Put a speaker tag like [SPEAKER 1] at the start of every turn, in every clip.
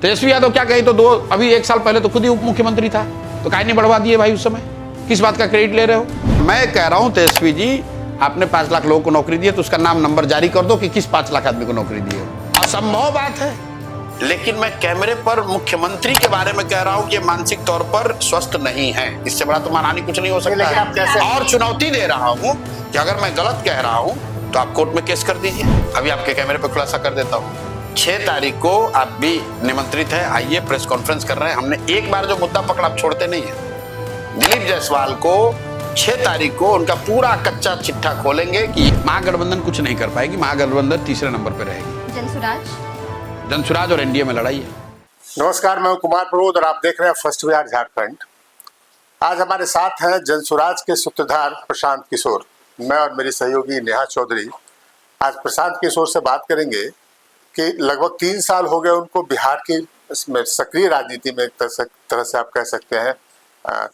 [SPEAKER 1] तेजस्वी यादव क्या कही तो अभी 1 साल पहले तो खुद ही उप मुख्यमंत्री था, तो काहे नहीं बढ़वा दिए भाई उस समय? किस बात का क्रेडिट ले रहे हो? मैं कह रहा हूं तेजस्वी जी, आपने 5 लाख लोगों को नौकरी दी है तो उसका नाम नंबर जारी कर दो कि किस 5 लाख आदमी को नौकरी दी है। असंभव बात है। लेकिन मैं कैमरे पर मुख्यमंत्री के बारे में कह रहा हूं कि ये मानसिक तौर पर स्वस्थ नहीं है। इससे बड़ा तो मानहानि कुछ नहीं हो सकता है। और चुनौती दे रहा हूं कि अगर मैं गलत कह रहा हूं तो आप कोर्ट में केस कर दीजिए। अभी आपके कैमरे पर खुलासा कर देता हूं। 6 तारीख को आप भी निमंत्रित है, आइए, प्रेस कॉन्फ्रेंस कर रहे हैं। हमने एक बार जो मुद्दा पकड़ा आप छोड़ते नहीं है। दिलीप जायसवाल को 6 तारीख को उनका पूरा कच्चा चिट्ठा खोलेंगे कि महागठबंधन कुछ नहीं कर पाएगी, महागठबंधन तीसरे नंबर पर रहेगी। जनसुराज और एनडीए में लड़ाई है।
[SPEAKER 2] नमस्कार, मैं कुमार प्रमोद और आप देख रहे हैं फर्स्ट बिहार झारखंड। आज हमारे साथ हैं जनसुराज के सूत्रधार प्रशांत किशोर। मैं और मेरी सहयोगी नेहा चौधरी आज प्रशांत किशोर से बात करेंगे कि लगभग 3 साल हो गए उनको बिहार की सक्रिय राजनीति में एक तरह से आप कह सकते हैं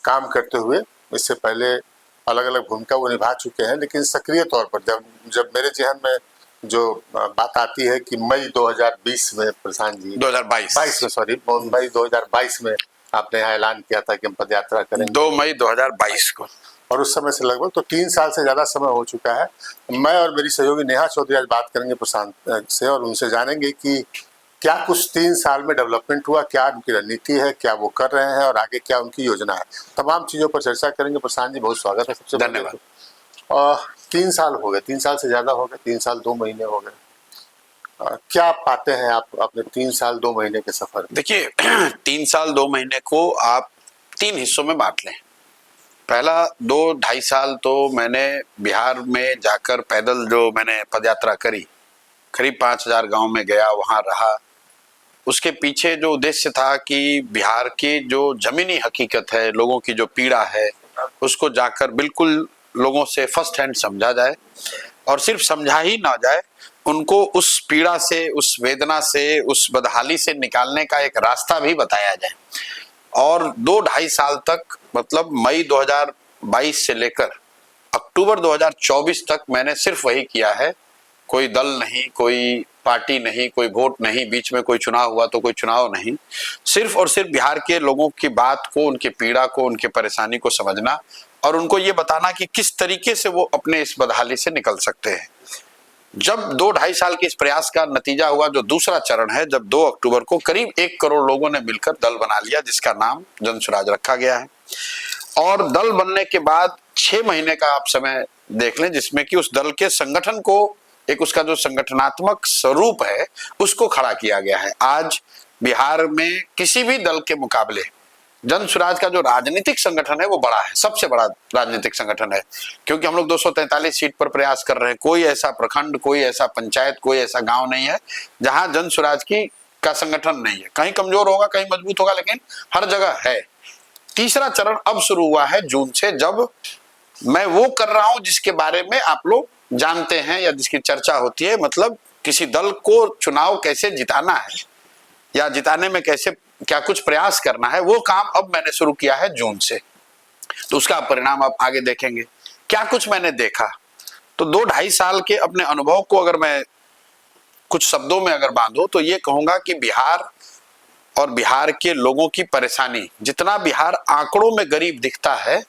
[SPEAKER 2] काम करते हुए। इससे पहले अलग अलग भूमिका वो निभा चुके हैं, लेकिन सक्रिय तौर पर जब मेरे जहन में जो बात आती है कि मई 2020 में प्रशांत जी 2022 में आपने यहाँ ऐलान किया था कि हम पदयात्रा करेंगे
[SPEAKER 1] 2 मई 2022 को,
[SPEAKER 2] और उस समय से लगभग तो 3 साल से ज्यादा समय हो चुका है। मैं और मेरी सहयोगी नेहा चौधरी आज बात करेंगे प्रशांत से और उनसे जानेंगे कि क्या कुछ 3 साल में डेवलपमेंट हुआ, क्या उनकी रणनीति है, क्या वो कर रहे हैं और आगे क्या उनकी योजना है। तमाम चीजों पर चर्चा करेंगे। प्रशांत जी, बहुत स्वागत है। सबसे
[SPEAKER 1] धन्यवाद।
[SPEAKER 2] 3 साल हो गए, 3 साल से ज्यादा हो गए, 3 साल 2 महीने हो गए। क्या पाते हैं आप अपने 3 साल 2 महीने के सफर?
[SPEAKER 1] देखिए 3 साल 2 महीने को आप 3 हिस्सों में बांट लें। पहला 2-2.5 साल तो मैंने बिहार में जाकर पैदल जो मैंने पदयात्रा करी, करीब 5000 गांव में गया, वहां रहा। उसके पीछे जो उद्देश्य था कि बिहार की जो जमीनी हकीकत है, लोगों की जो पीड़ा है, उसको जाकर बिल्कुल लोगों से फर्स्ट हैंड समझा जाए, और सिर्फ समझा ही ना जाए, उनको उस पीड़ा से, उस वेदना से, उस बदहाली से निकालने का एक रास्ता भी बताया जाए। और 2-2.5 साल तक, मतलब मई 2022 से लेकर अक्टूबर 2024 तक मैंने सिर्फ वही किया है। कोई दल नहीं, कोई पार्टी नहीं, कोई वोट नहीं, बीच में कोई चुनाव हुआ तो कोई चुनाव नहीं, सिर्फ और सिर्फ बिहार के लोगों की बात को, उनकी पीड़ा को, उनकी परेशानी को समझना और उनको ये बताना कि किस तरीके से वो अपने इस बदहाली से निकल सकते हैं। जब 2-2.5 साल के इस प्रयास का नतीजा हुआ, जो दूसरा चरण है, जब 2 अक्टूबर को करीब 1 करोड़ लोगों ने मिलकर दल बना लिया, जिसका नाम जनसुराज रखा गया है। और दल बनने के बाद 6 महीने का आप समय देख लें, जिसमें कि उस दल के संगठन को, एक उसका जो संगठनात्मक स्वरूप है, उसको खड़ा किया गया है। आज बिहार में किसी भी दल के मुकाबले जनसुराज का जो राजनीतिक संगठन है वो बड़ा है, सबसे बड़ा राजनीतिक संगठन है, क्योंकि हम लोग 243 सीट पर प्रयास कर रहे हैं। कोई ऐसा प्रखंड, कोई ऐसा पंचायत, कोई ऐसा गांव नहीं है जहां जनसुराज का संगठन नहीं है। कहीं कमजोर होगा, कहीं मजबूत होगा, लेकिन हर जगह है। तीसरा चरण अब शुरू हुआ है जून से, जब मैं वो कर रहा हूं जिसके बारे में आप लोग जानते हैं या जिसकी चर्चा होती है, मतलब किसी दल को चुनाव कैसे जिताना है या जिताने में कैसे क्या कुछ प्रयास करना है, वो काम अब मैंने शुरू किया है जून से। तो उसका परिणाम आप आगे देखेंगे। क्या कुछ मैंने देखा, तो 2-2.5 साल के अपने अनुभव को अगर मैं कुछ शब्दों में अगर बांधूं तो ये कहूंगा कि बिहार और बिहार के लोगों की परेशानी, जितना बिहार आंकड़ों में गरीब दिखता है,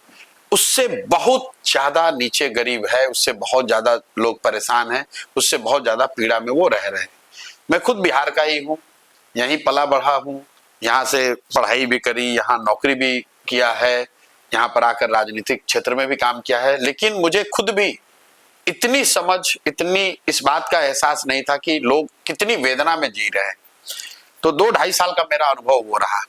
[SPEAKER 1] उससे बहुत ज्यादा नीचे गरीब है, उससे बहुत ज्यादा लोग परेशान हैं, उससे बहुत ज्यादा पीड़ा में वो रह रहे हैं। मैं खुद बिहार का ही हूँ, यहीं पला बढ़ा हूँ, यहाँ से पढ़ाई भी करी, यहाँ नौकरी भी किया है, यहाँ पर आकर राजनीतिक क्षेत्र में भी काम किया है, लेकिन मुझे खुद भी इतनी समझ, इतनी इस बात का एहसास नहीं था कि लोग कितनी वेदना में जी रहे हैं। तो 2-2.5 साल का मेरा अनुभव वो रहा।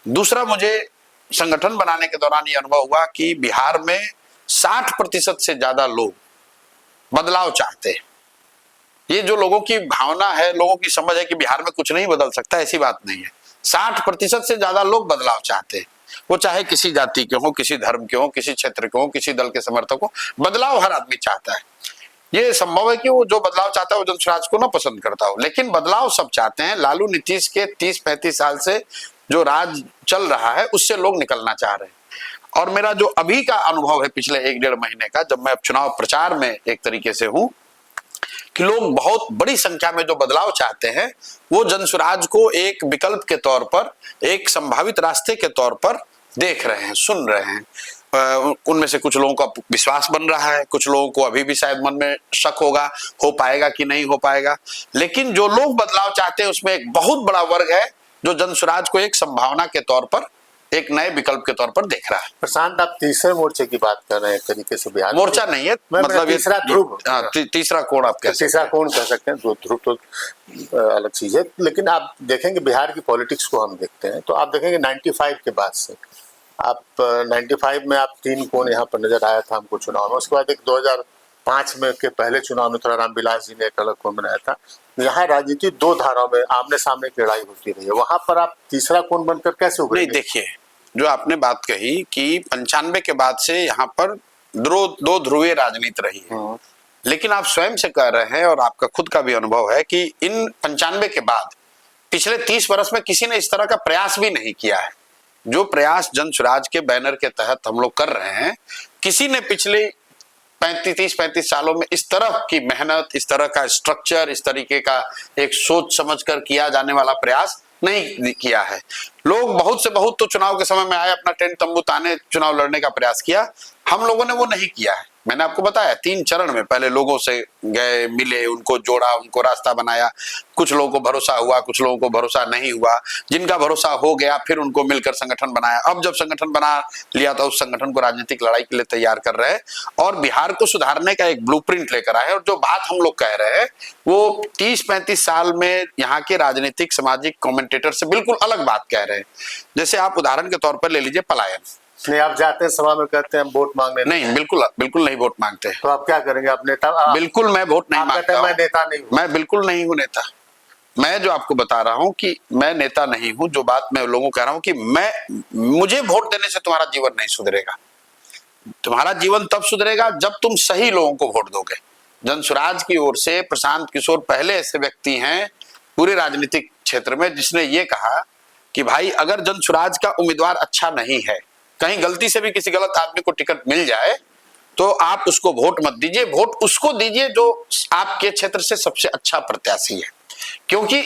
[SPEAKER 1] दूसरा, मुझे संगठन बनाने के दौरान ये अनुभव हुआ कि बिहार में 60% से ज्यादा लोग बदलाव चाहते हैं। ये जो लोगों की भावना है, लोगों की समझ है कि बिहार में कुछ नहीं बदल सकता, ऐसी बात नहीं है। 60% से ज्यादा लोग बदलाव चाहते हैं, वो चाहे किसी जाति के हो, किसी धर्म के हो, किसी क्षेत्र के हो, किसी दल के समर्थक हो, बदलाव हर आदमी चाहता है। ये संभव है कि वो जो बदलाव चाहता है वो जनसुराज को ना पसंद करता हो, लेकिन बदलाव सब चाहते हैं। लालू नीतीश के 30-35 साल से जो राज चल रहा है, उससे लोग निकलना चाह रहे हैं। और मेरा जो अभी का अनुभव है पिछले 1-1.5 महीने का, जब मैं अब चुनाव प्रचार में एक तरीके से हूं, कि लोग बहुत बड़ी संख्या में जो बदलाव चाहते हैं वो जनसुराज को एक विकल्प के तौर पर, एक संभावित रास्ते के तौर पर देख रहे हैं, सुन रहे हैं। उनमें से कुछ लोगों का विश्वास बन रहा है, कुछ लोगों को अभी भी शायद मन में शक होगा, हो पाएगा कि नहीं हो पाएगा। लेकिन जो लोग बदलाव चाहते हैं उसमें एक बहुत बड़ा वर्ग है जो जनसुराज को एक संभावना के तौर पर, एक नए विकल्प के तौर पर देख रहा है।
[SPEAKER 2] प्रशांत, आप तीसरे मोर्चे की बात कर रहे हैं तरीके से। बिहार
[SPEAKER 1] मोर्चा नहीं है, मतलब
[SPEAKER 2] तीसरा ध्रुव,
[SPEAKER 1] तीसरा कोण आप कह सकते हैं।
[SPEAKER 2] तीसरा कोण कह सकते हैं, ध्रुव तो अलग चीज है। लेकिन आप देखेंगे बिहार की पॉलिटिक्स को हम देखते हैं तो आप देखेंगे 95 के बाद से, आप 95 में आप 3 कोण यहाँ पर नजर आया था हमको चुनाव में। उसके बाद एक 2005 में के पहले चुनाव में थोड़ा रामविलास जी ने एक अलग कोण बनाया था। यहाँ राजनीति 2 धाराओं में आमने सामने की लड़ाई होती रही है, वहां पर आप तीसरा कोण बनकर कैसे उभरेंगे?
[SPEAKER 1] नहीं, देखिए, जो आपने बात कही कि 95 के बाद से यहाँ पर दो ध्रुवीय राजनीति रही है, लेकिन आप स्वयं से कह रहे हैं और आपका खुद का भी अनुभव है कि इन 95 के बाद पिछले 30 वर्ष में किसी ने इस तरह का प्रयास भी नहीं किया है। जो प्रयास जनसुराज के बैनर के तहत हम लोग कर रहे हैं, किसी ने पिछले 30-35 सालों में इस तरह की मेहनत, इस तरह का स्ट्रक्चर, इस तरीके का एक सोच समझकर किया जाने वाला प्रयास नहीं किया है। लोग बहुत से बहुत तो चुनाव के समय में आए, अपना टेंट तंबू ताने चुनाव लड़ने का प्रयास किया। हम लोगों ने वो नहीं किया है। मैंने आपको बताया 3 चरण में, पहले लोगों से गए, मिले, उनको जोड़ा, उनको रास्ता बनाया। कुछ लोगों को भरोसा हुआ, कुछ लोगों को भरोसा नहीं हुआ। जिनका भरोसा हो गया फिर उनको मिलकर संगठन बनाया। अब जब संगठन बना लिया तो उस संगठन को राजनीतिक लड़ाई के लिए तैयार कर रहे हैं और बिहार को सुधारने का एक ब्लूप्रिंट लेकर आए। और जो बात हम लोग कह रहे हैं वो 30-35 साल में यहाँ के राजनीतिक सामाजिक कमेंटेटर से बिल्कुल अलग बात कह रहे हैं। जैसे आप उदाहरण के तौर पर ले लीजिए पलायन।
[SPEAKER 2] नहीं, आप जाते हैं सभा में कहते हैं हम वोट मांगने
[SPEAKER 1] नहीं, बिल्कुल नहीं वोट मांगते हैं।
[SPEAKER 2] तो आप क्या करेंगे? आप नेता?
[SPEAKER 1] बिल्कुल मैं वोट नहीं मांगता।
[SPEAKER 2] मैं नेता नहीं हूं।
[SPEAKER 1] मैं बिल्कुल नहीं हूं नेता। मैं जो आपको बता रहा हूं कि मैं नेता नहीं हूं। जो बात मैं लोगों को कह रहा हूं कि मुझे वोट देने से तुम्हारा जीवन नहीं सुधरेगा। तुम्हारा जीवन तब सुधरेगा जब तुम सही लोगों को वोट दोगे। जनसुराज की ओर से प्रशांत किशोर पहले ऐसे व्यक्ति हैं पूरे राजनीतिक क्षेत्र में जिसने ये कहा कि भाई अगर जनसुराज का उम्मीदवार अच्छा नहीं है, कहीं गलती से भी किसी गलत आदमी को टिकट मिल जाए तो आप उसको वोट मत दीजिए, वोट उसको दीजिए जो आपके क्षेत्र से सबसे अच्छा प्रत्याशी है। क्योंकि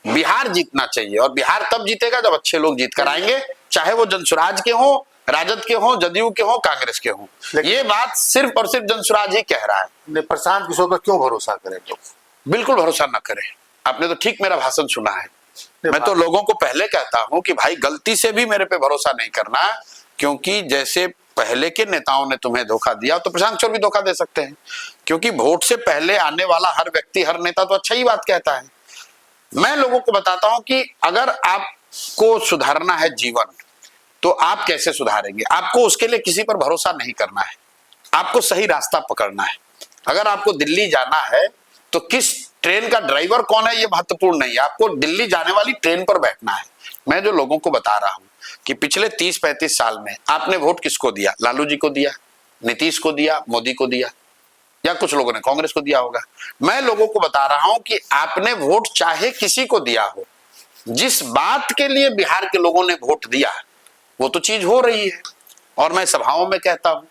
[SPEAKER 1] बिहार जीतना चाहिए और बिहार तब जीतेगा जब अच्छे लोग जीत कर आएंगे, चाहे वो जनसुराज के हो, राजद के हो, जदयू के हो, कांग्रेस के हो। ये बात सिर्फ और सिर्फ जनसुराज ही कह रहा है।
[SPEAKER 2] प्रशांत किशोर पर क्यों भरोसा करें लोग?
[SPEAKER 1] बिल्कुल भरोसा न करें। आपने तो ठीक मेरा भाषण सुना है। मैं तो लोगों को पहले कहता हूं कि भाई गलती से भी मेरे पे भरोसा नहीं करना, क्योंकि जैसे पहले के नेताओं ने तुम्हें धोखा दिया तो प्रशांत किशोर भी धोखा दे सकते हैं। क्योंकि वोट से पहले आने वाला हर व्यक्ति, हर नेता तो अच्छा ही बात कहता है। मैं लोगों को बताता हूं कि अगर आपको सुधारना है जीवन तो आप कैसे सुधारेंगे। आपको उसके लिए किसी पर भरोसा नहीं करना है, आपको सही रास्ता पकड़ना है। अगर आपको दिल्ली जाना है तो किस ट्रेन का ड्राइवर कौन है ये महत्वपूर्ण नहीं है, आपको दिल्ली जाने वाली ट्रेन पर बैठना है। मैं जो लोगों को बता रहा हूं कि पिछले 30-35 साल में आपने वोट किसको दिया? लालू जी को दिया, नीतीश को दिया, मोदी को दिया, या कुछ लोगों ने कांग्रेस को दिया होगा। मैं लोगों को बता रहा हूं कि आपने वोट चाहे किसी को दिया हो, जिस बात के लिए बिहार के लोगों ने वोट दिया वो तो चीज हो रही है। और मैं सभाओं में कहता हूं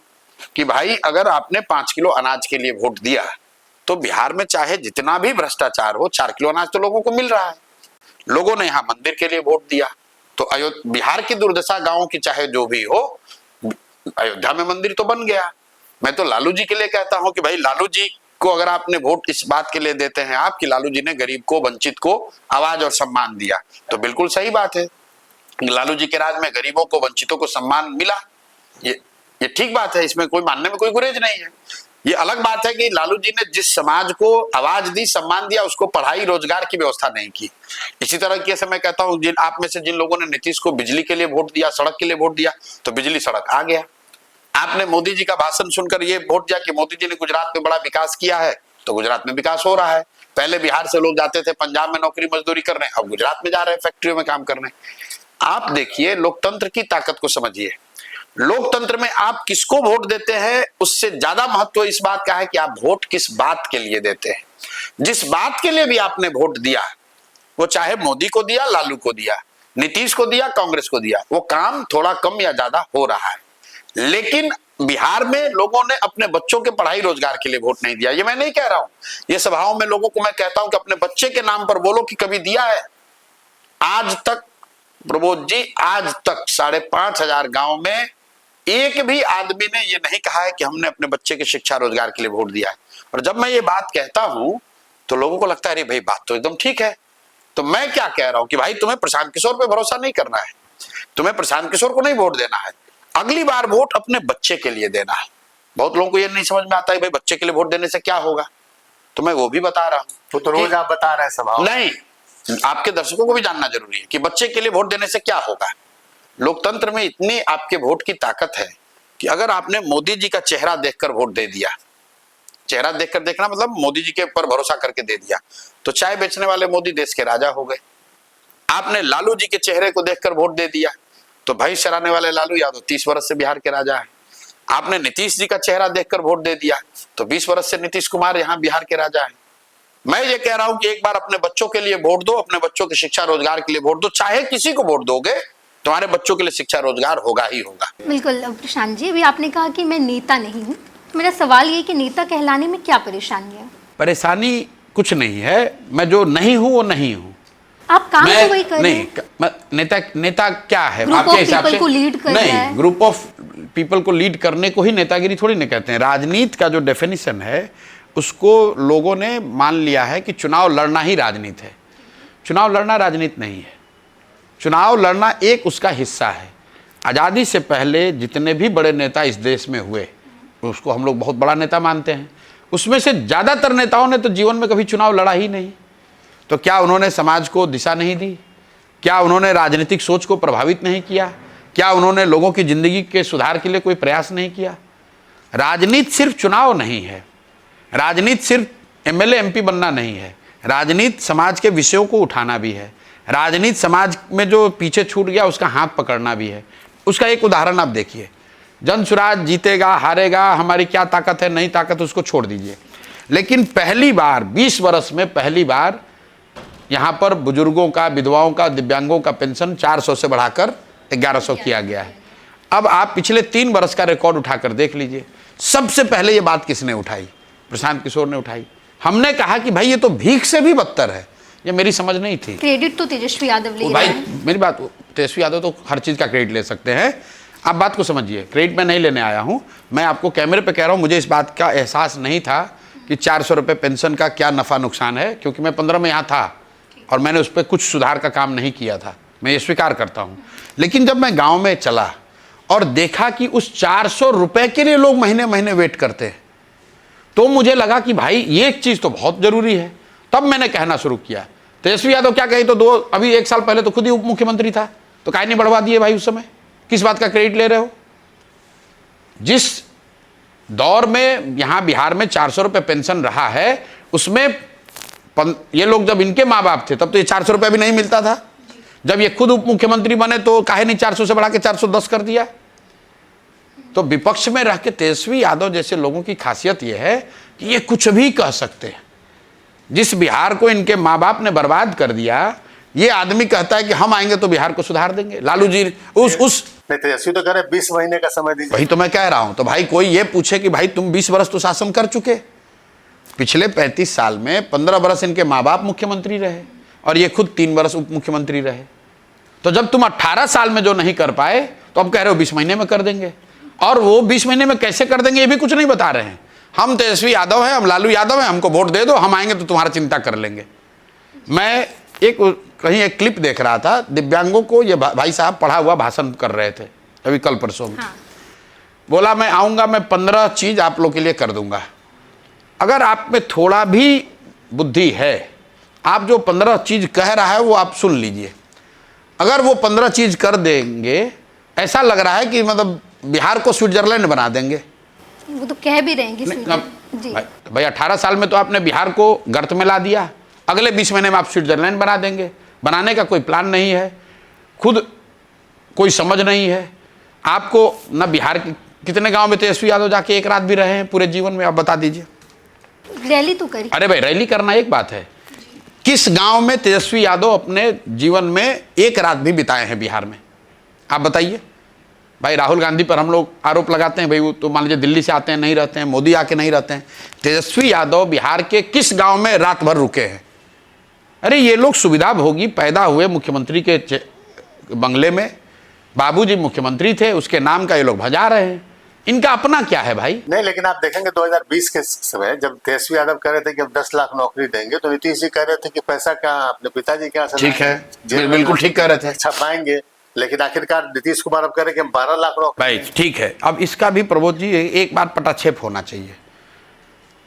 [SPEAKER 1] कि भाई अगर आपने 5 किलो अनाज के लिए वोट दिया तो बिहार में चाहे जितना भी भ्रष्टाचार हो, 4 किलो अनाज तो लोगों को मिल रहा है। लोगों ने यहाँ मंदिर के लिए वोट दिया तो बिहार की दुर्दशा गांव की चाहे जो भी हो, अयोध्या में मंदिर तो बन गया। मैं तो लालू जी के लिए कहता हूं कि भाई लालू जी को अगर आपने वोट इस बात के लिए देते हैं आप कि लालू जी ने गरीब को, वंचित को आवाज और सम्मान दिया, तो बिल्कुल सही बात है। लालू जी के राज में गरीबों को, वंचितों को सम्मान मिला, ये ठीक बात है, इसमें कोई मानने में कोई गुरेज नहीं है। ये अलग बात है कि लालू जी ने जिस समाज को आवाज दी, सम्मान दिया, उसको पढ़ाई रोजगार की व्यवस्था नहीं की। इसी तरह की मैं कहता हूं जिन आप में से जिन लोगों ने नीतीश को बिजली के लिए वोट दिया, सड़क के लिए वोट दिया, तो बिजली सड़क आ गया। आपने मोदी जी का भाषण सुनकर ये वोट दिया कि मोदी जी ने गुजरात में बड़ा विकास किया है, तो गुजरात में विकास हो रहा है। पहले बिहार से लोग जाते थे पंजाब में नौकरी मजदूरी करने, अब गुजरात में जा रहे हैं फैक्ट्रियों में काम करने। आप देखिए, लोकतंत्र की ताकत को समझिए। लोकतंत्र में आप किसको वोट देते हैं उससे ज्यादा महत्व इस बात का है कि आप वोट किस बात के लिए देते हैं। जिस बात के लिए भी आपने वोट दिया, वो चाहे मोदी को दिया, लालू को दिया, नीतीश को दिया, कांग्रेस को दिया, वो काम थोड़ा कम या ज्यादा हो रहा है। लेकिन बिहार में लोगों ने अपने बच्चों के पढ़ाई रोजगार के लिए वोट नहीं दिया। ये मैं नहीं कह रहा हूं, ये सभाओं में लोगों को मैं कहता हूं कि अपने बच्चे के नाम पर बोलो कि कभी दिया है। आज तक प्रबोध जी, आज तक 5,500 गांव में एक भी आदमी ने ये नहीं कहा है कि हमने अपने बच्चे के शिक्षा रोजगार के लिए वोट दिया है। और जब मैं ये बात कहता हूं तो लोगों को लगता है अरे भाई बात तो एकदम ठीक है। तो मैं क्या कह रहा हूं कि भाई तुम्हें प्रशांत किशोर पे भरोसा नहीं करना है, तुम्हें प्रशांत किशोर को नहीं वोट देना है, अगली बार वोट अपने बच्चे के लिए देना है। बहुत लोगों को ये नहीं समझ में आता है भाई बच्चे के लिए वोट देने से क्या होगा, तो मैं वो भी बता रहा हूं।
[SPEAKER 2] तो रोज आप बता रहे हैं सभा
[SPEAKER 1] नहीं, आपके दर्शकों को भी जानना जरूरी है कि बच्चे के लिए वोट देने से क्या होगा। लोकतंत्र में इतनी आपके वोट की ताकत है कि अगर आपने मोदी जी का चेहरा देखकर वोट दे दिया, चेहरा देखकर देखना मतलब मोदी जी के ऊपर भरोसा करके दे दिया, तो चाय बेचने वाले मोदी देश के राजा हो गए। आपने लालू जी के चेहरे को देखकर वोट दे दिया तो भैंस चराने वाले लालू यादव 30 वर्ष से बिहार के राजा है। आपने नीतीश जी का चेहरा देखकर वोट दे दिया तो 20 वर्ष से नीतीश कुमार यहाँ बिहार के राजा है। मैं ये कह रहा हूं कि एक बार अपने बच्चों के लिए वोट दो, अपने बच्चों की शिक्षा रोजगार के लिए वोट दो, चाहे किसी को वोट दोगे तुम्हारे बच्चों के लिए शिक्षा रोजगार होगा ही होगा।
[SPEAKER 3] बिल्कुल प्रशांत जी, अभी आपने कहा कि मैं नेता नहीं हूँ, मेरा सवाल ये कि नेता कहलाने में क्या परेशानी है?
[SPEAKER 1] परेशानी कुछ नहीं है, मैं जो नहीं हूं वो नहीं हूं।
[SPEAKER 3] आप काम तो वही कर रहे हैं।
[SPEAKER 1] नेता क्या है
[SPEAKER 3] ग्रुप
[SPEAKER 1] आपके
[SPEAKER 3] ऑफ
[SPEAKER 1] हिसाब
[SPEAKER 3] पीपल
[SPEAKER 1] से?
[SPEAKER 3] को लीड कर रहा
[SPEAKER 1] नहीं,
[SPEAKER 3] है।
[SPEAKER 1] ग्रुप ऑफ पीपल को लीड करने को ही नेतागिरी थोड़ी ना कहते हैं। राजनीति का जो डेफिनेशन है उसको लोगों ने मान लिया है कि चुनाव लड़ना ही राजनीति है। चुनाव लड़ना राजनीति नहीं है, चुनाव लड़ना एक उसका हिस्सा है। आज़ादी से पहले जितने भी बड़े नेता इस देश में हुए उसको हम लोग बहुत बड़ा नेता मानते हैं। उसमें से ज़्यादातर नेताओं ने तो जीवन में कभी चुनाव लड़ा ही नहीं। तो क्या उन्होंने समाज को दिशा नहीं दी? क्या उन्होंने राजनीतिक सोच को प्रभावित नहीं किया? क्या उन्होंने लोगों की ज़िंदगी के सुधार के लिए कोई प्रयास नहीं किया? राजनीति सिर्फ चुनाव नहीं है, राजनीति सिर्फ एमएलए एमपी बनना नहीं है, राजनीति समाज के विषयों को उठाना भी है, राजनीति समाज में जो पीछे छूट गया उसका हाथ पकड़ना भी है। उसका एक उदाहरण आप देखिए, जनसुराज जीतेगा हारेगा हमारी क्या ताकत है, नहीं ताकत उसको छोड़ दीजिए, लेकिन पहली बार 20 वर्ष में पहली बार यहाँ पर बुजुर्गों का, विधवाओं का, दिव्यांगों का पेंशन 400 से बढ़ाकर 1100 किया गया है। अब आप पिछले 3 वर्ष का रिकॉर्ड उठाकर देख लीजिए, सबसे पहले ये बात किसने उठाई? प्रशांत किशोर ने उठाई। हमने कहा कि भाई ये तो भीख से भी बदतर है। ये मेरी समझ नहीं थी।
[SPEAKER 3] क्रेडिट तो तेजस्वी यादव ले
[SPEAKER 1] भाई
[SPEAKER 3] रहे हैं।
[SPEAKER 1] मेरी बात, तेजस्वी यादव तो हर चीज़ का क्रेडिट ले सकते हैं। आप बात को समझिए, क्रेडिट मैं नहीं लेने आया हूँ, मैं आपको कैमरे पे कह रहा हूँ मुझे इस बात का एहसास नहीं था कि 400 रुपये पेंशन का क्या नफ़ा नुकसान है, क्योंकि मैं 15 में यहाँ था और मैंने उस पर कुछ सुधार का काम नहीं किया था, मैं ये स्वीकार करता हूँ। लेकिन जब मैं गाँव में चला और देखा कि उस 400 रुपये के लिए लोग महीने महीने वेट करते हैं, तो मुझे लगा कि भाई ये एक चीज़ तो बहुत ज़रूरी है। तब मैंने कहना शुरू किया, तेजस्वी यादव क्या कही तो अभी 1 साल पहले तो खुद ही उप मुख्यमंत्री था, तो काहे नहीं बढ़वा दिए भाई? उस समय किस बात का क्रेडिट ले रहे हो? जिस दौर में यहाँ बिहार में 400 रुपये पेंशन रहा है उसमें ये लोग जब इनके माँ बाप थे तब तो ये 400 रुपये भी नहीं मिलता था। जब ये खुद उप मुख्यमंत्री बने तो काहे नहीं 400 से बढ़ा के 410 कर दिया? तो विपक्ष में रह के तेजस्वी यादव जैसे लोगों की खासियत यह है कि ये कुछ भी कह सकते हैं। जिस बिहार को इनके माँ बाप ने बर्बाद कर दिया, ये आदमी कहता है कि हम आएंगे तो बिहार को सुधार देंगे। लालू जी उस
[SPEAKER 2] तेजस्वी तो कह रहे 20 महीने का समय दीजिए।
[SPEAKER 1] वही तो मैं कह रहा हूं। तो भाई कोई ये पूछे कि भाई तुम 20 वर्ष तो शासन कर चुके, पिछले 35 साल में 15 वर्ष इनके माँ बाप मुख्यमंत्री रहे और ये खुद 3 वर्ष उप मुख्यमंत्री रहे। तो जब तुम 18 साल में जो नहीं कर पाए तो अब कह रहे हो 20 महीने में कर देंगे, और वो 20 महीने में कैसे कर देंगे ये भी कुछ नहीं बता रहे हैं। हम तेजस्वी यादव हैं, हम लालू यादव हैं, हमको वोट दे दो, हम आएंगे तो तुम्हारा चिंता कर लेंगे। मैं कहीं एक क्लिप देख रहा था, दिव्यांगों को ये भाई साहब पढ़ा हुआ भाषण कर रहे थे अभी कल परसों में।
[SPEAKER 3] हाँ।
[SPEAKER 1] बोला मैं आऊँगा, मैं 15 चीज़ आप लोग के लिए कर दूंगा। अगर आप में थोड़ा भी बुद्धि है, आप जो 15 चीज़ कह रहा है वो आप सुन लीजिए। अगर वो 15 चीज़ कर देंगे, ऐसा लग रहा है कि मतलब बिहार को स्विट्जरलैंड बना देंगे।
[SPEAKER 3] वो तो कह भी रहेंगे जी।
[SPEAKER 1] भाई 18 साल में तो आपने बिहार को गर्त में ला दिया, अगले 20 महीने में आप स्विट्जरलैंड बना देंगे। बनाने का कोई प्लान नहीं है, खुद कोई समझ नहीं है आपको। न बिहार के कितने गांव में तेजस्वी यादव जाके एक रात भी रहे हैं पूरे जीवन में, आप बता दीजिए।
[SPEAKER 3] रैली तो करी।
[SPEAKER 1] अरे भाई रैली करना एक बात है, किस गांव में तेजस्वी यादव अपने जीवन में एक रात भी बिताए हैं बिहार में? आप बताइए। भाई राहुल गांधी पर हम लोग आरोप लगाते हैं, भाई वो तो मान लीजिए दिल्ली से आते हैं नहीं रहते हैं, मोदी आके नहीं रहते हैं। तेजस्वी यादव बिहार के किस गांव में रात भर रुके हैं? अरे ये लोग सुविधा भोगी पैदा हुए मुख्यमंत्री के बंगले में, बाबूजी मुख्यमंत्री थे, उसके नाम का ये लोग भजा रहे हैं। इनका अपना क्या है भाई?
[SPEAKER 2] नहीं, लेकिन आप देखेंगे 2020 के समय जब तेजस्वी यादव कह रहे थे कि अब 10 लाख नौकरी देंगे, तो नीतीश जी कह रहे थे कि पैसा क्या अपने पिताजी क्या
[SPEAKER 1] ठीक है, बिल्कुल ठीक कह रहे थे,
[SPEAKER 2] छपाएंगे। लेकिन आखिरकार नीतीश कुमार अब कह रहे कि हम 12 लाख नौकरी।
[SPEAKER 1] भाई ठीक है, अब इसका भी प्रबोध जी एक बार पटाक्षेप होना चाहिए।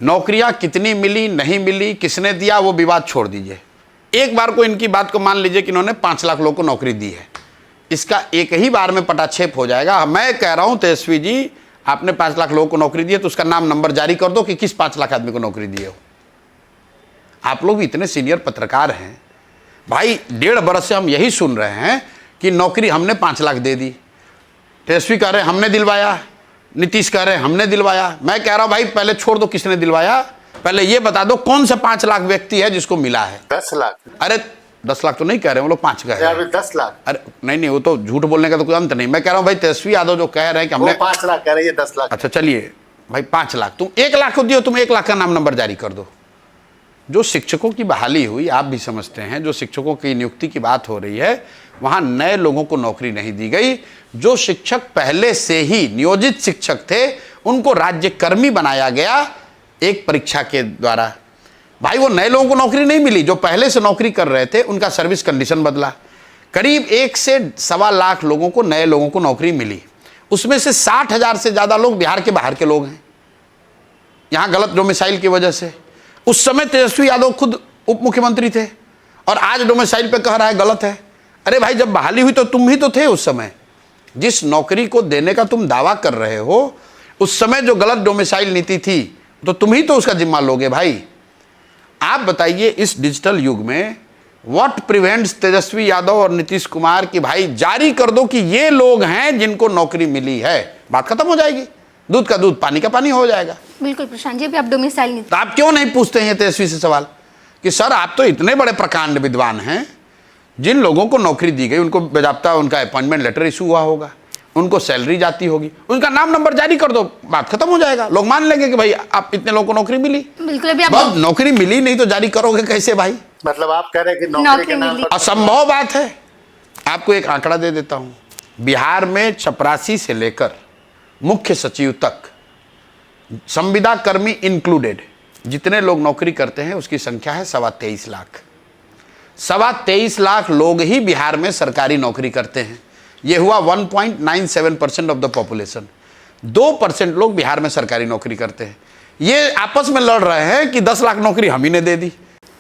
[SPEAKER 1] नौकरियां कितनी मिली नहीं मिली, किसने दिया, वो विवाद छोड़ दीजिए। एक बार को इनकी बात को मान लीजिए कि इन्होंने 5 लाख लोगों को नौकरी दी है, इसका एक ही बार में पटाक्षेप हो जाएगा। मैं कह रहा हूं तेजस्वी जी, आपने 5 लाख लोगों को नौकरी दी है तो उसका नाम नंबर जारी कर दो कि किस 5 लाख आदमी को नौकरी दी हो। आप लोग भी इतने सीनियर पत्रकार हैं भाई, 1.5 बरस से हम यही सुन रहे हैं कि नौकरी हमने 5 लाख दे दी। तेजस्वी कह रहे हमने दिलवाया, नीतीश कह रहे हमने दिलवाया। मैं कह रहा हूं भाई पहले छोड़ दो किसने दिलवाया, पहले ये बता दो कौन सा 5 लाख व्यक्ति है जिसको मिला है।
[SPEAKER 2] 10 लाख।
[SPEAKER 1] अरे 10 लाख तो नहीं कह रहे, वो लोग 5 कह रहे हैं।
[SPEAKER 2] 10 लाख।
[SPEAKER 1] अरे नहीं, वो तो झूठ बोलने का तो कोई अंत नहीं। मैं कह रहा हूं भाई तेजस्वी यादव जो कह रहे हैं कि हमने
[SPEAKER 2] 5 लाख कह रहे हैं, 10 लाख।
[SPEAKER 1] अच्छा चलिए भाई 5 लाख, तुम 1 लाख को दियो, तुम 1 लाख का नाम नंबर जारी कर दो। जो शिक्षकों की बहाली हुई, आप भी समझते हैं, जो शिक्षकों की नियुक्ति की बात हो रही है, वहां नए लोगों को नौकरी नहीं दी गई। जो शिक्षक पहले से ही नियोजित शिक्षक थे उनको राज्य कर्मी बनाया गया एक परीक्षा के द्वारा। भाई वो नए लोगों को नौकरी नहीं मिली, जो पहले से नौकरी कर रहे थे उनका सर्विस कंडीशन बदला। करीब 1 से 1.25 लाख लोगों को, नए लोगों को नौकरी मिली। उसमें से 60,000 से ज्यादा लोग बिहार के बाहर के लोग हैं, यहां गलत डोमिसाइल की वजह से। उस समय तेजस्वी यादव खुद उप मुख्यमंत्री थे और आज डोमिसाइल पे कह रहा है गलत है। अरे भाई जब बहाली हुई तो तुम ही तो थे उस समय, जिस नौकरी को देने का तुम दावा कर रहे हो उस समय जो गलत डोमिसाइल नीति थी तो तुम ही तो उसका जिम्मा लोगे। भाई आप बताइए इस डिजिटल युग में व्हाट प्रिवेंट्स तेजस्वी यादव और नीतीश कुमार की भाई जारी कर दो कि ये लोग हैं जिनको नौकरी मिली है, बात खत्म हो जाएगी, दूध का दूध पानी का पानी हो जाएगा।
[SPEAKER 3] बिल्कुल प्रशांत जी, अभी आप डोमिसाइल नहीं,
[SPEAKER 1] तो आप क्यों नहीं पूछते हैं तेजस्वी से सवाल कि सर आप तो इतने बड़े प्रकांड विद्वान हैं, जिन लोगों को नौकरी दी गई उनको बेजाब्ता उनका अपॉइंटमेंट लेटर इशू हुआ होगा, उनको सैलरी जाती होगी, उनका नाम नंबर जारी कर दो, बात खत्म हो जाएगा। लोग मान लेंगे कि भाई आप इतने लोगों को नौकरी मिली।
[SPEAKER 3] बिल्कुल, अभी आप
[SPEAKER 1] नौकरी मिली नहीं तो जारी करोगे कैसे भाई?
[SPEAKER 2] मतलब आप कह रहे हैं कि नौकरी के नाम पर
[SPEAKER 1] असंभव बात है। आपको एक आंकड़ा दे देता हूं, बिहार में चपरासी से लेकर मुख्य सचिव तक, संविदा कर्मी इंक्लूडेड, जितने लोग नौकरी करते हैं उसकी संख्या है 23.25 लाख। 23.25 लाख लोग ही बिहार में सरकारी नौकरी करते हैं। यह हुआ 1.97% ऑफ द पॉपुलेशन। 2% लोग बिहार में सरकारी नौकरी करते हैं। ये आपस में लड़ रहे हैं कि 10 लाख नौकरी हम ही ने दे दी।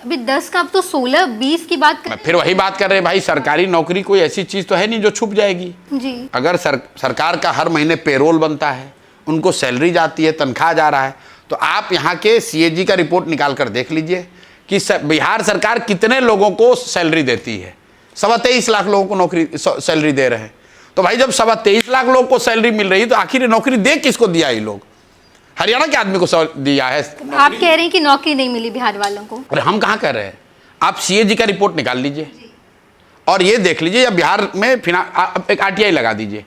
[SPEAKER 3] अभी 10 का, अब तो 16-20 की बात कर।
[SPEAKER 1] फिर वही बात कर रहे हैं भाई, सरकारी नौकरी कोई ऐसी चीज तो है नहीं जो छुप जाएगी
[SPEAKER 3] जी।
[SPEAKER 1] अगर सरकार का हर महीने पेरोल बनता है, उनको सैलरी जाती है, तनख्वाह जा रहा है, तो आप यहाँ के सीएजी का रिपोर्ट निकाल कर देख लीजिए कि बिहार सरकार कितने लोगों को सैलरी देती है। 23.25 लाख लोगों को नौकरी सैलरी दे रहे हैं। तो भाई जब 23.25 लाख लोगों को सैलरी मिल रही है तो आखिर ये नौकरी दे किसको दिया? ये लोग हरियाणा के आदमी को दिया है।
[SPEAKER 3] आप कह रहे हैं कि नौकरी नहीं मिली बिहार वालों को।
[SPEAKER 1] अरे हम कहाँ कह रहे हैं, आप सीएजी का रिपोर्ट निकाल लीजिए और ये देख लीजिए, या बिहार में एक आरटीआई लगा दीजिए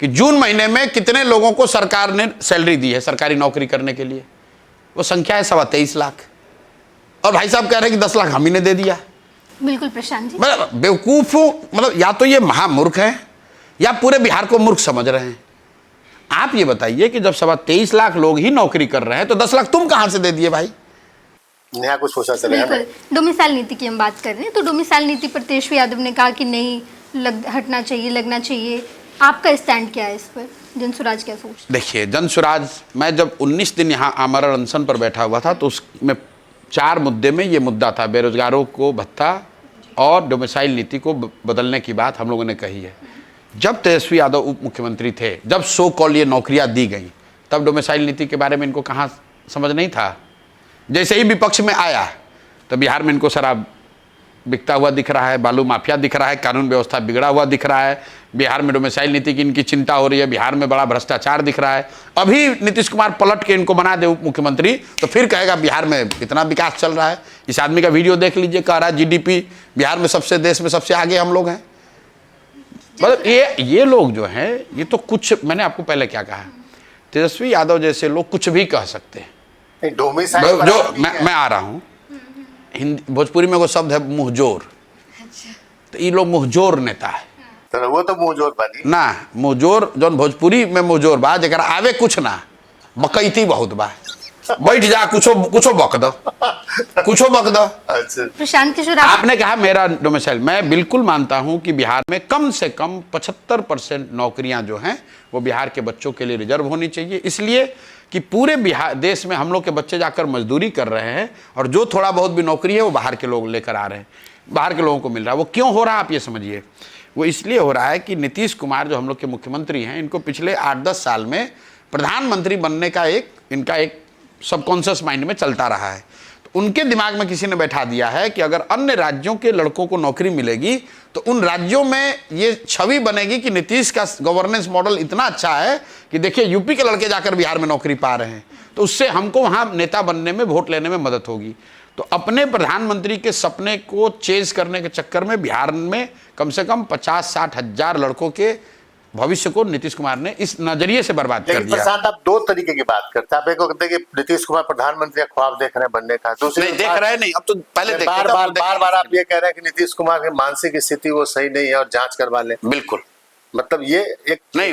[SPEAKER 1] कि जून महीने में कितने लोगों को सरकार ने सैलरी दी है सरकारी नौकरी करने के लिए। वो संख्या है 23.25 लाख और भाई साहब कह रहे हैं कि 10 लाख हम ही ने दे दिया।
[SPEAKER 3] बिल्कुल प्रशांत जी,
[SPEAKER 1] मतलब बेवकूफ, मतलब या तो ये महामूर्ख है या पूरे बिहार को मूर्ख समझ रहे हैं। आप ये बताइए कि जब 23.25 लाख लोग ही नौकरी कर रहे हैं तो 10 लाख तुम कहां से दे दिए भाई?
[SPEAKER 2] नया कुछ सोचा चलेगा।
[SPEAKER 3] बिल्कुल। डोमिसाइल नीति की हम बात कर रहे हैं, तो डोमिसाइल नीति पर तेजस्वी यादव ने कहा कि नहीं हटना चाहिए, लगना चाहिए। आपका स्टैंड क्या है इस पर? जनसुराज क्या सोच?
[SPEAKER 1] देखिए जनसुराज, मैं जब 19 दिन यहाँ आमरण अनशन पर बैठा हुआ था तो उसमें 4 मुद्दे में ये मुद्दा था, बेरोजगारों को भत्ता और डोमिसाइल नीति को बदलने की बात हम लोगों ने कही है। जब तेजस्वी यादव उप मुख्यमंत्री थे, जब सो कॉल ये नौकरियां दी गई, तब डोमिसाइल नीति के बारे में इनको कहाँ समझ नहीं था। जैसे ही विपक्ष में आया तो बिहार में इनको शराब बिकता हुआ दिख रहा है, बालू माफिया दिख रहा है, कानून व्यवस्था बिगड़ा हुआ दिख रहा है, बिहार में डोमिसाइल नीति की इनकी चिंता हो रही है, बिहार में बड़ा भ्रष्टाचार दिख रहा है। अभी नीतीश कुमार पलट के इनको बना दे उप मुख्यमंत्री तो फिर कहेगा बिहार में इतना विकास चल रहा है। इस आदमी का वीडियो देख लीजिए, कह रहा है जीडीपी बिहार में देश में सबसे आगे हम लोग हैं। मतलब ये लोग जो हैं, ये तो कुछ, मैंने आपको पहले क्या कहा, तेजस्वी यादव जैसे लोग कुछ भी कह सकते हैं।
[SPEAKER 2] डोमिसाइल
[SPEAKER 1] जो मैं आ रहा हूँ, हिंदी भोजपुरी में वो शब्द है मुंहजोर, तो ये लोग मुंहजोर नेता है
[SPEAKER 2] तो वो तो मुंहजोर बनी
[SPEAKER 1] ना। मुंहजोर जौन भोजपुरी में मुंहजोर बा, जरा आवे कुछ ना, बकैती बहुत बा, बैठ जा कुछो बक दो, कुछो बक दो।
[SPEAKER 2] अच्छा,
[SPEAKER 3] प्रशांत किशोर,
[SPEAKER 1] आपने कहा मेरा डोमिसाइल, मैं बिल्कुल मानता हूं कि बिहार में कम से कम 75% नौकरियां जो हैं वो बिहार के बच्चों के लिए रिजर्व होनी चाहिए, इसलिए कि पूरे बिहार देश में हम लोग के बच्चे जाकर मजदूरी कर रहे हैं और जो थोड़ा बहुत भी नौकरी है वो बाहर के लोग लेकर आ रहे हैं, बाहर के लोगों को मिल रहा है। वो क्यों हो रहा है आप ये समझिए, वो इसलिए हो रहा है कि नीतीश कुमार जो हम लोग के मुख्यमंत्री हैं, इनको पिछले 8-10 साल में प्रधानमंत्री बनने का इनका एक सबकॉन्शियस माइंड में चलता रहा है। तो उनके दिमाग में किसी ने बैठा दिया है कि अगर अन्य राज्यों के लड़कों को नौकरी मिलेगी तो उन राज्यों में ये छवि बनेगी कि नीतीश का गवर्नेंस मॉडल इतना अच्छा है कि देखिए यूपी के लड़के जाकर बिहार में नौकरी पा रहे हैं, तो उससे हमको वहाँ नेता बनने में, वोट लेने में मदद होगी। तो अपने प्रधानमंत्री के सपने को चेज करने के चक्कर में बिहार में कम से कम 50-60 हजार लड़कों के भविष्य को नीतीश कुमार ने इस नजरिए से बर्बाद कर दिया।
[SPEAKER 2] प्रशांत, आप दो तरीके की बात करते हैं। आप एक कहते हैं कि नीतीश कुमार प्रधानमंत्री का ख्वाब देख रहे हैं बनने का, दूसरी
[SPEAKER 1] नहीं देख रहे नहीं, अब तो पहले देखते थे,
[SPEAKER 2] बार आप ये कह रहे हैं कि नीतीश कुमार की मानसिक स्थिति वो सही नहीं है और जांच करवा ले।
[SPEAKER 1] बिल्कुल
[SPEAKER 2] मतलब ये एक
[SPEAKER 1] नहीं,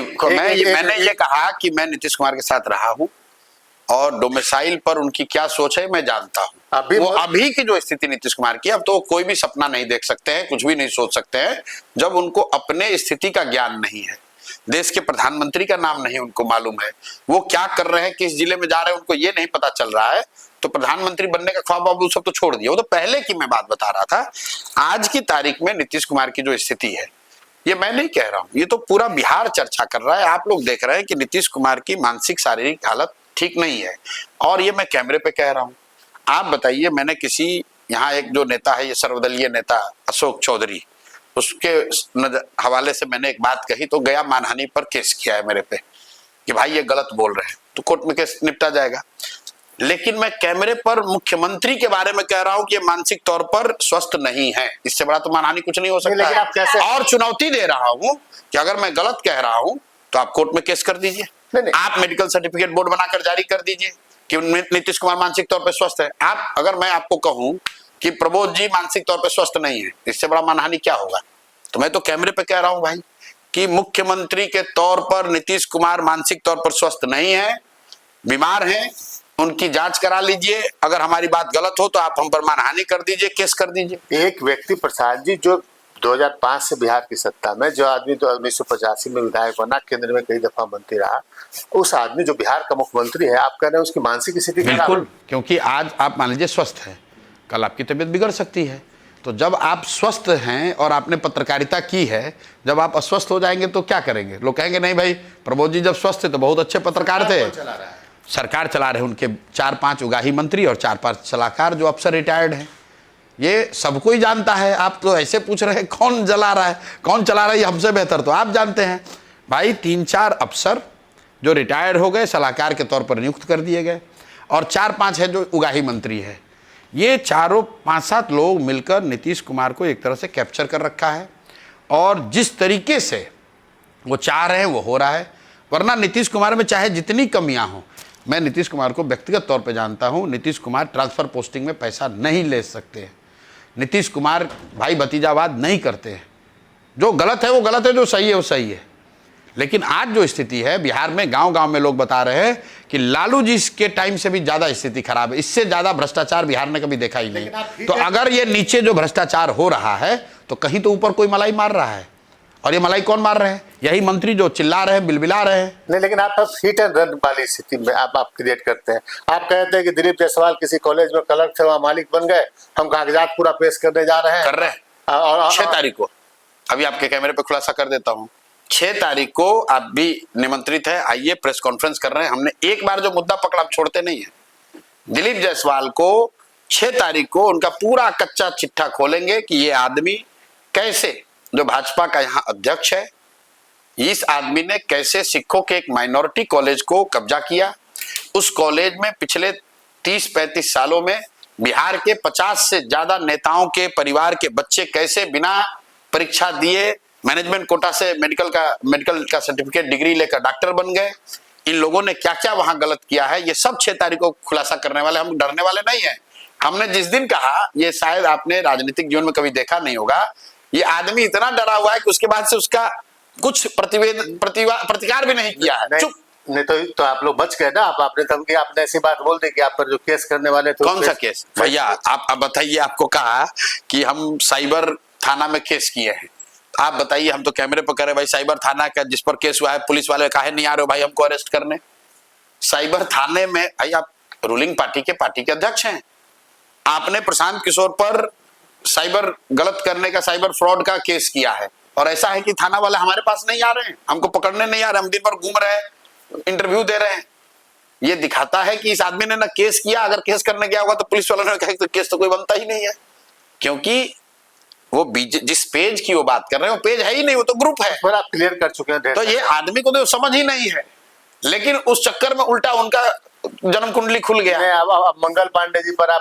[SPEAKER 1] मैंने ये कहा कि मैं नीतीश कुमार के साथ रहा हूं और डोमिसाइल पर उनकी क्या सोच है मैं जानता हूं। अभी की जो स्थिति नीतीश कुमार की, अब तो कोई भी सपना नहीं देख सकते हैं, कुछ भी नहीं सोच सकते हैं, जब उनको अपने स्थिति का ज्ञान नहीं है, देश के प्रधानमंत्री का नाम नहीं उनको मालूम है, वो क्या कर रहे हैं, किस जिले में जा रहे हैं, उनको ये नहीं पता चल रहा है, तो प्रधानमंत्री बनने का ख्वाब अब सब तो छोड़ दिया। वो तो पहले की मैं बात बता रहा था। आज की तारीख में नीतीश कुमार की जो स्थिति है, ये मैं नहीं कह रहा हूं, ये तो पूरा बिहार चर्चा कर रहा है। आप लोग देख रहे हैं कि नीतीश कुमार की मानसिक शारीरिक हालत ठीक नहीं है, और ये मैं कैमरे पे कह रहा हूं। आप बताइए, मैंने किसी यहाँ एक जो नेता है, ये सर्वदलीय नेता अशोक चौधरी, उसके हवाले से मैंने एक बात कही तो गया मानहानि पर केस किया है मेरे पे कि भाई ये गलत बोल रहे हैं, तो कोर्ट में केस निपटा जाएगा। लेकिन मैं कैमरे पर मुख्यमंत्री के बारे में कह रहा हूं कि ये मानसिक तौर पर स्वस्थ नहीं है, इससे बड़ा तो मानहानि कुछ नहीं हो सकता है।
[SPEAKER 2] आप कैसे?
[SPEAKER 1] और चुनौती दे रहा हूं कि अगर मैं गलत कह रहा हूं तो आप कोर्ट में केस कर दीजिए, आप मेडिकल सर्टिफिकेट बोर्ड बनाकर जारी कर दीजिए कि नीतीश कुमार मानसिक तौर पर स्वस्थ है। आप अगर मैं आपको कहूं कि प्रबोध जी मानसिक तौर पर स्वस्थ नहीं है, इससे बड़ा मानहानि क्या होगा? तो मैं तो कैमरे पे कह रहा हूं भाई कि मुख्यमंत्री के तौर पर नीतीश कुमार मानसिक तौर पर स्वस्थ नहीं है, बीमार हैं, उनकी जांच करा लीजिए। अगर हमारी बात गलत हो तो आप हम पर मानहानि कर दीजिए, केस कर दीजिए।
[SPEAKER 2] एक व्यक्ति प्रसाद जी जो 2005 से बिहार की सत्ता में, जो आदमी तो 1985 में विधायक बना, केंद्र में कई दफा मंत्री रहा, उस आदमी जो बिहार का मुख्यमंत्री है, आप कह रहे हैं उसकी मानसिक स्थिति
[SPEAKER 1] बिल्कुल, क्योंकि आज आप मान लीजिए स्वस्थ है, कल आपकी तबीयत बिगड़ सकती है। तो जब आप स्वस्थ हैं और आपने पत्रकारिता की है, जब आप अस्वस्थ हो जाएंगे तो क्या करेंगे? लोग कहेंगे नहीं भाई प्रबोध जी जब स्वस्थ थे तो बहुत अच्छे पत्रकार थे। सरकार चला रहे उनके 4-5 उगाही मंत्री और 4-5 सलाहकार जो अफसर रिटायर्ड हैं, ये सबको ही जानता है। आप तो ऐसे पूछ रहे हैं कौन चला रहा है, कौन चला रहा है, ये हमसे बेहतर तो आप जानते हैं। भाई 3-4 अफसर जो रिटायर्ड हो गए, सलाहकार के तौर पर नियुक्त कर दिए गए, और 4-5 है जो उगाही मंत्री है। ये चारों 5-7 लोग मिलकर नीतीश कुमार को एक तरह से कैप्चर कर रखा है, और जिस तरीके से वो चाह रहे हैं वो हो रहा है। वरना नीतीश कुमार में चाहे जितनी कमियां हों, मैं नीतीश कुमार को व्यक्तिगत तौर पे जानता हूं, नीतीश कुमार ट्रांसफ़र पोस्टिंग में पैसा नहीं ले सकते हैं। नीतीश कुमार भाई भतीजावाद नहीं करते हैं, जो गलत है वो गलत है, जो सही है वो सही है। लेकिन आज जो स्थिति है बिहार में, गांव-गांव में लोग बता रहे हैं कि लालू जी के टाइम से भी ज़्यादा स्थिति खराब है, इससे ज़्यादा भ्रष्टाचार बिहार ने कभी देखा ही नहीं। तो अगर ये नीचे जो भ्रष्टाचार हो रहा है तो कहीं तो ऊपर कोई मलाई मार रहा है, और ये मलाई कौन मार रहे हैं? यही मंत्री जो चिल्ला रहे हैं, बिलबिला रहे हैं।
[SPEAKER 2] नहीं, लेकिन आप हिट एंड रन वाली स्थिति में आप क्रिएट करते हैं। आप कहते हैं कि दिलीप जायसवाल किसी कॉलेज में क्लर्क थे, वहाँ मालिक बन गए, हम कागजात पूरा पेश करने जा रहे हैं,
[SPEAKER 1] कर रहे हैं। और 6 तारीख को, अभी आपके कैमरे पे खुलासा कर देता हूँ, 6 तारीख को आप भी निमंत्रित है, आइए, प्रेस कॉन्फ्रेंस कर रहे हैं। हमने एक बार जो मुद्दा पकड़ा हम छोड़ते नहीं है। दिलीप जायसवाल को 6 तारीख को उनका पूरा कच्चा चिट्ठा खोलेंगे कि ये आदमी कैसे, जो भाजपा का यहाँ अध्यक्ष है, इस आदमी ने कैसे सिखों के एक माइनॉरिटी कॉलेज को कब्जा किया। उस कॉलेज में पिछले 30-35 सालों में बिहार के 50 से ज्यादा नेताओं के परिवार के बच्चे कैसे बिना परीक्षा दिए मैनेजमेंट कोटा से मेडिकल का सर्टिफिकेट डिग्री लेकर डॉक्टर बन गए। इन लोगों ने क्या क्या वहां गलत किया है, ये सब 6 तारीख को खुलासा करने वाले। हम डरने वाले नहीं है। हमने जिस दिन कहा, ये शायद आपने राजनीतिक जीवन में कभी देखा नहीं होगा, ये आदमी इतना डरा हुआ है कि उसके बाद से उसका कुछ प्रतिकार भी नहीं किया है। चुप।
[SPEAKER 2] नहीं तो आप लोग बच गए ना। आपने कहा कि आपने ऐसी बात बोल दी कि आप पर जो केस करने वाले थे।
[SPEAKER 1] कौन सा केस भैया? आप बताइए। आपको कहा कि हम साइबर थाना में केस किए हैं, आप बताइए। हम तो कैमरे पर करे भाई साइबर थाना का जिस पर केस हुआ है, पुलिस वाले काहे नहीं आ रहे हो भाई हमको अरेस्ट करने? साइबर थाने में भाई आप रूलिंग पार्टी के अध्यक्ष हैं। आपने प्रशांत किशोर पर साइबर गलत करने का, साइबर फ्रॉड का केस किया है, और ऐसा है कि थाना वाले हमारे पास नहीं आ रहे हैं, हमको पकड़ने नहीं आ रहे। हम दिन भर घूम रहे हैं, इंटरव्यू दे रहे हैं। ये दिखाता है कि इस आदमी ने ना केस किया। अगर केस करने गया होगा तो पुलिस वालों ने कहा तो केस तो कोई बनता ही नहीं है, क्योंकि वो जिस पेज की वो बात कर रहे हैं वो पेज है ही नहीं, वो तो ग्रुप है।
[SPEAKER 2] पर आप क्लियर कर चुके हैं।
[SPEAKER 1] तो ये आदमी को तो समझ ही नहीं है, लेकिन उस चक्कर में उल्टा उनका जन्म कुंडली खुल गया।
[SPEAKER 2] अब मंगल पांडे जी पर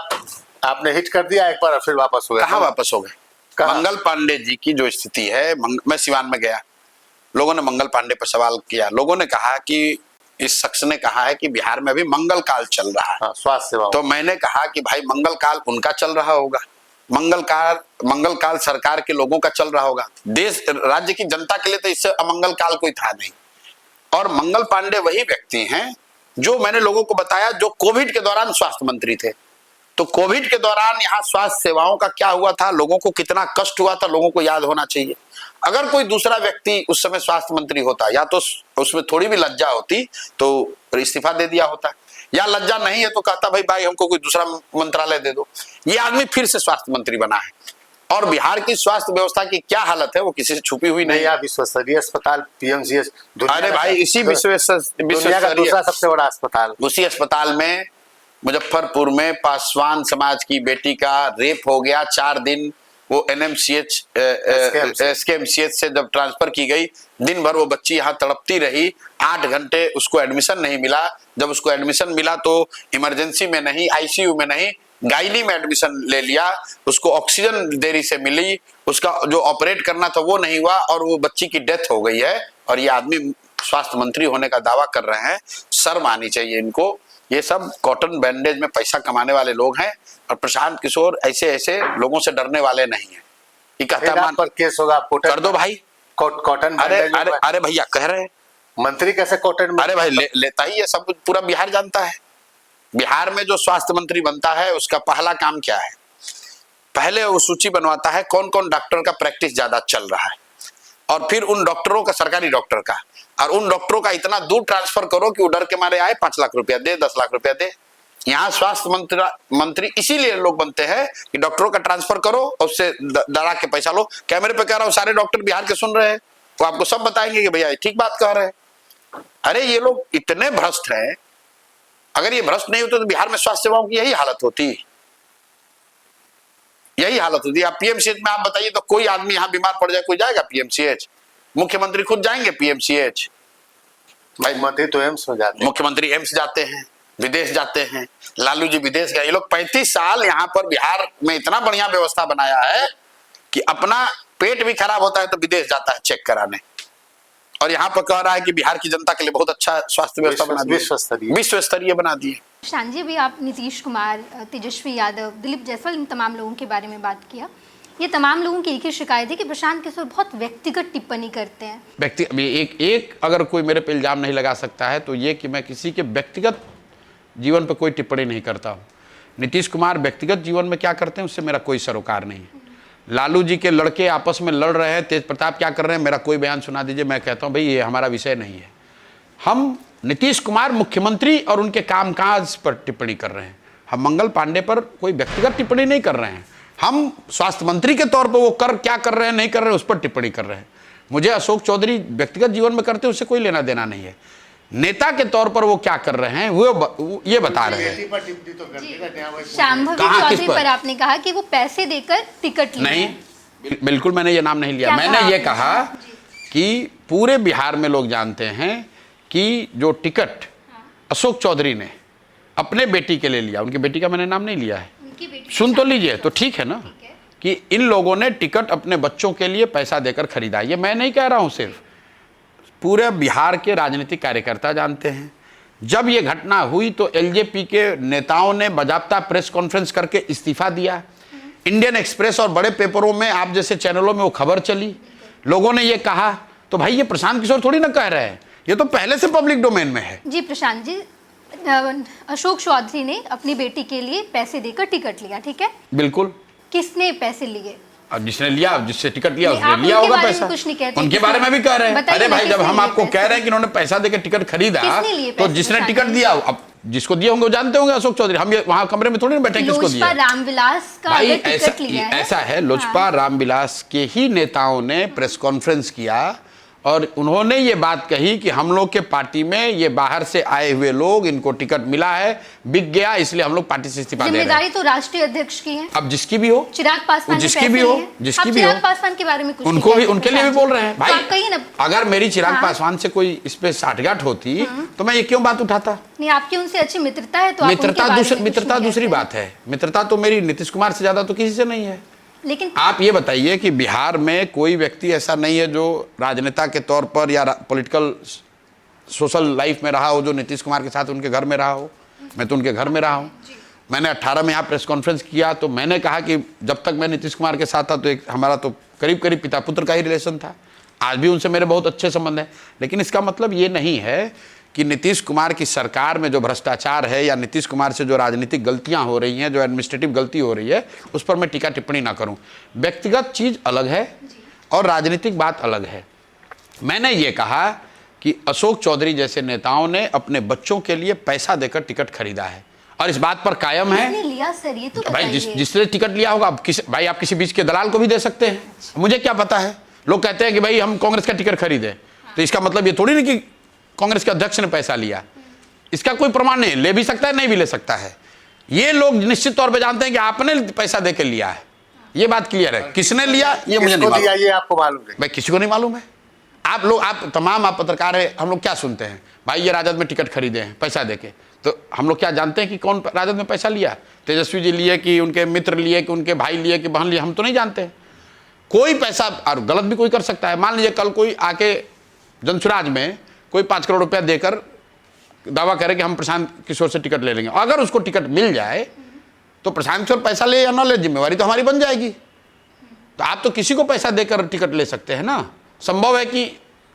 [SPEAKER 2] आपने हिट कर दिया एक बार, फिर वापस हो गए।
[SPEAKER 1] कहाँ वापस हो गए? मंगल पांडे जी की जो स्थिति है, मैं सिवान में गया, लोगों ने मंगल पांडे पर सवाल किया। लोगों ने कहा कि इस शख्स ने कहा है कि बिहार में अभी मंगल काल चल रहा है,
[SPEAKER 2] स्वास्थ्य सेवा।
[SPEAKER 1] तो मैंने कहा कि भाई मंगल काल उनका चल रहा होगा, मंगल काल सरकार के लोगों का चल रहा होगा, देश राज्य की जनता के लिए तो इससे अमंगल काल कोई था नहीं। और मंगल पांडे वही व्यक्ति हैं जो मैंने लोगों को बताया, जो कोविड के दौरान स्वास्थ्य मंत्री थे। तो कोविड के दौरान यहाँ स्वास्थ्य सेवाओं का क्या हुआ था, लोगों को कितना कष्ट हुआ था, लोगों को याद होना चाहिए। अगर कोई दूसरा व्यक्ति उस समय स्वास्थ्य मंत्री होता, या तो उसमें थोड़ी भी लज्जा होती तो इस्तीफा दे दिया होता, या लज्जा नहीं है तो कहता भाई हमको कोई दूसरा मंत्रालय दे दो। ये आदमी फिर से स्वास्थ्य मंत्री बना है, और बिहार की स्वास्थ्य व्यवस्था की क्या हालत है वो किसी से छुपी हुई नहीं है।
[SPEAKER 2] विश्वस्तरीय अस्पताल पीएमसीएच,
[SPEAKER 1] अरे भाई इसी
[SPEAKER 2] दुनिया का दूसरा सबसे बड़ा अस्पताल,
[SPEAKER 1] उसी अस्पताल में मुजफ्फरपुर में पासवान समाज की बेटी का रेप हो गया। 4 दिन वो एसकेएमसीएच से जब ट्रांसफर की गई, दिन भर वो बच्ची यहाँ तड़पती रही, 8 घंटे उसको एडमिशन नहीं मिला। जब उसको एडमिशन मिला तो इमरजेंसी में नहीं, आईसीयू में नहीं, गायनी में एडमिशन ले लिया। उसको ऑक्सीजन देरी से मिली, उसका जो ऑपरेट करना था वो नहीं हुआ, और वो बच्ची की डेथ हो गई है। और ये आदमी स्वास्थ्य मंत्री होने का दावा कर रहे हैं। शर्म आनी चाहिए इनको। ये सब कॉटन बैंडेज में पैसा कमाने वाले लोग हैं, और प्रशांत किशोर ऐसे लोगों से डरने वाले नहीं है। ये कहता
[SPEAKER 2] पर केस होगा, आप
[SPEAKER 1] कर दो भाई
[SPEAKER 2] कॉटन।
[SPEAKER 1] अरे भैया कह रहे हैं
[SPEAKER 2] मंत्री कैसे कॉटन?
[SPEAKER 1] अरे भाई लेता ही है सब कुछ, पूरा बिहार जानता है। बिहार में जो स्वास्थ्य मंत्री बनता है उसका पहला काम क्या है? पहले वो सूची बनवाता है कौन कौन डॉक्टर का प्रैक्टिस ज्यादा चल रहा है, और फिर उन डॉक्टरों का, सरकारी डॉक्टर का, और उन डॉक्टरों का इतना दूर ट्रांसफर करो कि वो डर के मारे आए 5 लाख रुपया दे, 10 लाख रुपया दे। यहाँ स्वास्थ्य मंत्री इसीलिए लोग बनते हैं कि डॉक्टरों का ट्रांसफर करो और उससे डरा के पैसा लो। कैमरे पे कह रहा हूँ, सारे डॉक्टर बिहार के सुन रहे हैं, वो आपको सब बताएंगे कि भैया ठीक बात कह रहे हैं। अरे ये लोग इतने भ्रष्ट हैं, अगर ये भ्रष्ट नहीं होते तो बिहार में स्वास्थ्य सेवाओं की यही हालत होती, यही हालत होती। आप पीएमसीएच में आप बताइए तो कोई आदमी यहाँ बीमार पड़ जाए, कोई जाएगा पीएमसीएच? मुख्यमंत्री खुद जाएंगे पीएमसीएच?
[SPEAKER 2] मुख्यमंत्री तो एम्स में जाते हैं।
[SPEAKER 1] मुख्यमंत्री एम्स जाते हैं, विदेश जाते हैं। लालू जी विदेश गए। ये लोग 35 साल यहाँ पर बिहार में इतना बढ़िया व्यवस्था बनाया है कि अपना पेट भी खराब होता है तो विदेश जाता है चेक कराने, और यहाँ पर कह रहा है कि बिहार की जनता के लिए बहुत अच्छा स्वास्थ्य व्यवस्था बना दी, विश्व स्तरीय बना दी।
[SPEAKER 3] शान जी, अभी आप नीतीश कुमार, तेजस्वी यादव, दिलीप जायसवाल, इन तमाम लोगों के बारे में बात किया। ये तमाम लोगों की एक ही शिकायत है कि प्रशांत किशोर बहुत व्यक्तिगत टिप्पणी करते हैं।
[SPEAKER 4] एक अगर कोई मेरे पे इल्जाम नहीं लगा सकता है तो ये कि मैं किसी के व्यक्तिगत जीवन पर कोई टिप्पणी नहीं करता हूँ। नीतीश कुमार व्यक्तिगत जीवन में क्या करते हैं उससे मेरा कोई सरोकार नहीं है। लालू जी के लड़के आपस में लड़ रहे हैं, तेज प्रताप क्या कर रहे हैं, मेरा कोई बयान सुना दीजिए, मैं कहता हूँ भाई ये हमारा विषय नहीं है। हम नीतीश कुमार मुख्यमंत्री और उनके कामकाज पर टिप्पणी कर रहे हैं, हम मंगल पांडे पर कोई व्यक्तिगत टिप्पणी नहीं कर रहे हैं। हम स्वास्थ्य मंत्री के तौर पर वो क्या कर रहे हैं नहीं कर रहे हैं उस पर टिप्पणी कर रहे हैं। मुझे अशोक चौधरी व्यक्तिगत जीवन में करते उससे कोई लेना देना नहीं है। नेता के तौर पर वो क्या कर रहे हैं वो ये बता रहे हैं।
[SPEAKER 3] शांभवी चौधरी पर आपने कहा कि वो पैसे देकर टिकट
[SPEAKER 4] नहीं, बिल्कुल मैंने ये नाम नहीं लिया। मैंने ये कहा कि पूरे बिहार में लोग जानते हैं कि जो टिकट अशोक चौधरी ने अपने बेटी के लिए लिया, उनकी बेटी का मैंने नाम नहीं लिया है, सुन तो लीजिए तो ठीक है ना, कि इन लोगों ने टिकट अपने बच्चों के लिए पैसा देकर खरीदा। ये मैं नहीं कह रहा हूं, सिर्फ पूरे बिहार के राजनीतिक कार्यकर्ता जानते हैं। जब ये घटना हुई तो एलजेपी के नेताओं ने बाकायदा प्रेस कॉन्फ्रेंस करके इस्तीफा दिया। इंडियन एक्सप्रेस और बड़े पेपरों में, आप जैसे चैनलों में वो खबर चली, लोगों ने ये कहा। तो भाई ये प्रशांत किशोर थोड़ी ना कह रहे हैं, ये तो पहले से पब्लिक डोमेन में है।
[SPEAKER 3] जी प्रशांत जी, अशोक चौधरी ने अपनी बेटी के लिए पैसे देकर टिकट लिया, ठीक है?
[SPEAKER 4] बिल्कुल।
[SPEAKER 3] किसने पैसे लिए?
[SPEAKER 4] अब जिसने लिया, जिससे टिकट लिया
[SPEAKER 3] नहीं,
[SPEAKER 4] उसने
[SPEAKER 3] आप
[SPEAKER 4] लिया
[SPEAKER 3] उनके
[SPEAKER 4] होगा
[SPEAKER 3] बारे में
[SPEAKER 4] पैसा।
[SPEAKER 3] कुछ नहीं कहते,
[SPEAKER 4] उनके
[SPEAKER 3] किसने-
[SPEAKER 4] बारे में भी कह रहे हैं।
[SPEAKER 3] बताइए
[SPEAKER 4] अरे
[SPEAKER 3] ना,
[SPEAKER 4] भाई, जब
[SPEAKER 3] किसने
[SPEAKER 4] हम
[SPEAKER 3] लिए
[SPEAKER 4] आपको
[SPEAKER 3] पैसे?
[SPEAKER 4] कह रहे हैं कि इन्होंने पैसा देकर टिकट खरीदा,
[SPEAKER 3] किसने लिए
[SPEAKER 4] तो
[SPEAKER 3] पैसे,
[SPEAKER 4] जिसने
[SPEAKER 3] प्रशांत
[SPEAKER 4] टिकट
[SPEAKER 3] जी?
[SPEAKER 4] दिया, अब जिसको दिए होंगे वो जानते होंगे। अशोक चौधरी, हम ये वहां कमरे में थोड़ी ना बैठे किसको
[SPEAKER 3] लोजपा
[SPEAKER 4] दिया।
[SPEAKER 3] रामविलास का
[SPEAKER 4] भाई
[SPEAKER 3] अगर टिकट लिया है,
[SPEAKER 4] ऐसा है, लोजपा रामविलास के ही नेताओं ने प्रेस कॉन्फ्रेंस किया और उन्होंने ये बात कही कि हम लोग के पार्टी में ये बाहर से आए हुए लोग, इनको टिकट मिला है, बिक गया, इसलिए हम लोग पार्टी से इस्तीफा दे रहे हैं।
[SPEAKER 3] जिम्मेदारी तो राष्ट्रीय अध्यक्ष की है।
[SPEAKER 4] अब जिसकी भी हो,
[SPEAKER 3] चिराग पासवान ने
[SPEAKER 4] जिसकी
[SPEAKER 3] पैसे
[SPEAKER 4] भी हो,
[SPEAKER 3] लिए।
[SPEAKER 4] जिसकी
[SPEAKER 3] आप
[SPEAKER 4] भी हो,
[SPEAKER 3] चिराग पासवान के बारे में कुछ
[SPEAKER 4] उनको
[SPEAKER 3] नहीं
[SPEAKER 4] भी,
[SPEAKER 3] कहते,
[SPEAKER 4] उनके लिए भी
[SPEAKER 3] प्रशांत
[SPEAKER 4] बोल रहे हैं।
[SPEAKER 3] जी।
[SPEAKER 4] भाई
[SPEAKER 3] तो आप कहिए ना,
[SPEAKER 4] अगर मेरी चिराग
[SPEAKER 3] हाँ।
[SPEAKER 4] पासवान से कोई इस पे साठगांठ होती तो मैं ये क्यों बात उठाता।
[SPEAKER 3] नहीं, आपकी उनसे अच्छी मित्रता है तो आप उनके
[SPEAKER 4] मित्रता
[SPEAKER 3] बारे में कुछ
[SPEAKER 4] मित्रता
[SPEAKER 3] नहीं
[SPEAKER 4] दूसरी
[SPEAKER 3] कहते।
[SPEAKER 4] बात है। मित्रता तो मेरी नीतीश कुमार से ज्यादा तो किसी से नहीं है।
[SPEAKER 3] लेकिन
[SPEAKER 4] आप ये बताइए कि बिहार में कोई व्यक्ति ऐसा नहीं है जो राजनेता के तौर पर या पॉलिटिकल सोशल लाइफ में रहा हो जो नीतीश कुमार के साथ उनके घर में रहा हो। मैं तो उनके घर में रहा हूँ। मैंने 18 में यहाँ प्रेस कॉन्फ्रेंस किया तो मैंने कहा कि जब तक मैं नीतीश कुमार के साथ था तो एक हमारा तो करीब करीब पिता पुत्र का ही रिलेशन था। आज भी उनसे मेरे बहुत अच्छे संबंध हैं। लेकिन इसका मतलब ये नहीं है कि नीतीश कुमार की सरकार में जो भ्रष्टाचार है या नीतीश कुमार से जो राजनीतिक गलतियां हो रही हैं, जो एडमिनिस्ट्रेटिव गलती हो रही है, उस पर मैं टीका टिप्पणी ना करूं। व्यक्तिगत चीज़ अलग है और राजनीतिक बात अलग है। मैंने ये कहा कि अशोक चौधरी जैसे नेताओं ने अपने बच्चों के लिए पैसा देकर टिकट खरीदा है और इस बात पर कायम है।
[SPEAKER 3] किसने लिया सर, ये तो
[SPEAKER 4] भाई
[SPEAKER 3] बताइए।
[SPEAKER 4] जिसने टिकट लिया होगा, भाई आप किसी बीच के दलाल को भी दे सकते हैं, मुझे क्या पता है। लोग कहते हैं कि भाई हम कांग्रेस का टिकट खरीदे, तो इसका मतलब ये थोड़ी नहीं कि कांग्रेस के अध्यक्ष ने पैसा लिया। इसका कोई प्रमाण नहीं, ले भी सकता है, नहीं भी ले सकता है। ये लोग निश्चित तौर पे जानते हैं कि आपने पैसा दे के लिया है, ये बात क्लियर है। किसने लिया ये मुझे नहीं मालूम,
[SPEAKER 2] ये आपको मालूम नहीं।
[SPEAKER 4] भाई किसी को नहीं मालूम है। आप लोग, आप तमाम आप पत्रकार है, हम लोग क्या सुनते हैं, भाई ये राजद में टिकट खरीदे हैं पैसा देके, तो हम लोग क्या जानते हैं कि कौन राजद में पैसा लिया? तेजस्वी जी लिए कि उनके मित्र लिए कि उनके भाई लिए कि बहन लिए, हम तो नहीं जानते हैं। कोई पैसा, और गलत भी कोई कर सकता है। मान लीजिए कल कोई आके जनसुराज में कोई 5 करोड़ रुपया देकर दावा करे कि हम प्रशांत किशोर से टिकट ले लेंगे, अगर उसको टिकट मिल जाए तो प्रशांत किशोर पैसा ले या ना ले, जिम्मेवारी तो हमारी बन जाएगी। तो आप तो किसी को पैसा देकर टिकट ले सकते हैं ना। संभव है कि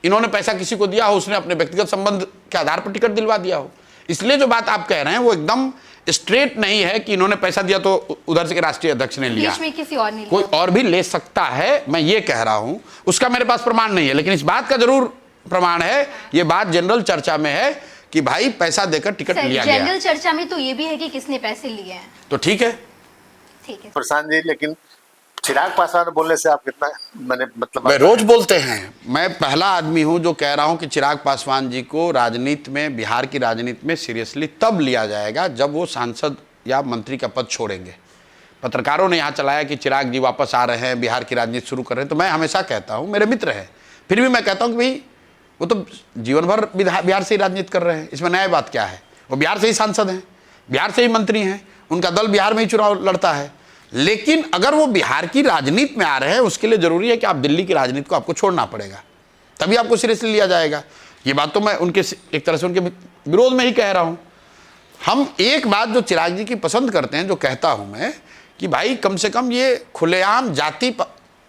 [SPEAKER 4] इन्होंने पैसा किसी को दिया हो, उसने अपने व्यक्तिगत संबंध के आधार पर टिकट दिलवा दिया हो। इसलिए जो बात आप कह रहे हैं वो एकदम स्ट्रेट नहीं है कि इन्होंने पैसा दिया तो उधर से राष्ट्रीय अध्यक्ष ने लिया,
[SPEAKER 3] बीच में किसी और ने
[SPEAKER 4] कोई
[SPEAKER 3] लिया।
[SPEAKER 4] और भी ले सकता है, मैं ये कह रहा हूं। उसका मेरे पास प्रमाण नहीं है, लेकिन इस बात का जरूर प्रमाण है, ये बात जनरल चर्चा में है कि भाई पैसा देकर टिकट
[SPEAKER 3] सर,
[SPEAKER 4] लिया गया।
[SPEAKER 3] जनरल चर्चा में तो ये भी है कि किसने पैसे लिए हैं।
[SPEAKER 4] तो ठीक है,
[SPEAKER 3] ठीक है।
[SPEAKER 2] प्रशांत जी, लेकिन चिराग पासवान बोलने से आप कितना मैंने मतलब
[SPEAKER 4] वे रोज बोलते हैं। मैं पहला आदमी हूं जो कह रहा हूं कि चिराग पासवान जी को राजनीति में, बिहार की राजनीति में सीरियसली तब लिया जाएगा जब वो सांसद या मंत्री का पद छोड़ेंगे। पत्रकारों ने यहाँ चलाया कि चिराग जी वापस आ रहे हैं, बिहार की राजनीति शुरू कर रहे हैं, तो मैं हमेशा कहता हूँ, मेरे मित्र हैं, फिर भी मैं कहता हूँ कि भाई वो तो जीवन भर बिहार से ही राजनीति कर रहे हैं, इसमें नया बात क्या है? वो बिहार से ही सांसद हैं, बिहार से ही मंत्री हैं, उनका दल बिहार में ही चुनाव लड़ता है। लेकिन अगर वो बिहार की राजनीति में आ रहे हैं, उसके लिए जरूरी है कि आप दिल्ली की राजनीति को आपको छोड़ना पड़ेगा, तभी आपको सीरियसली लिया जाएगा। ये बात तो मैं उनके एक तरह से उनके विरोध में ही कह रहा हूँ। हम एक बात जो चिराग जी की पसंद करते हैं, जो कहता हूँ मैं, कि भाई कम से कम ये खुलेआम जाति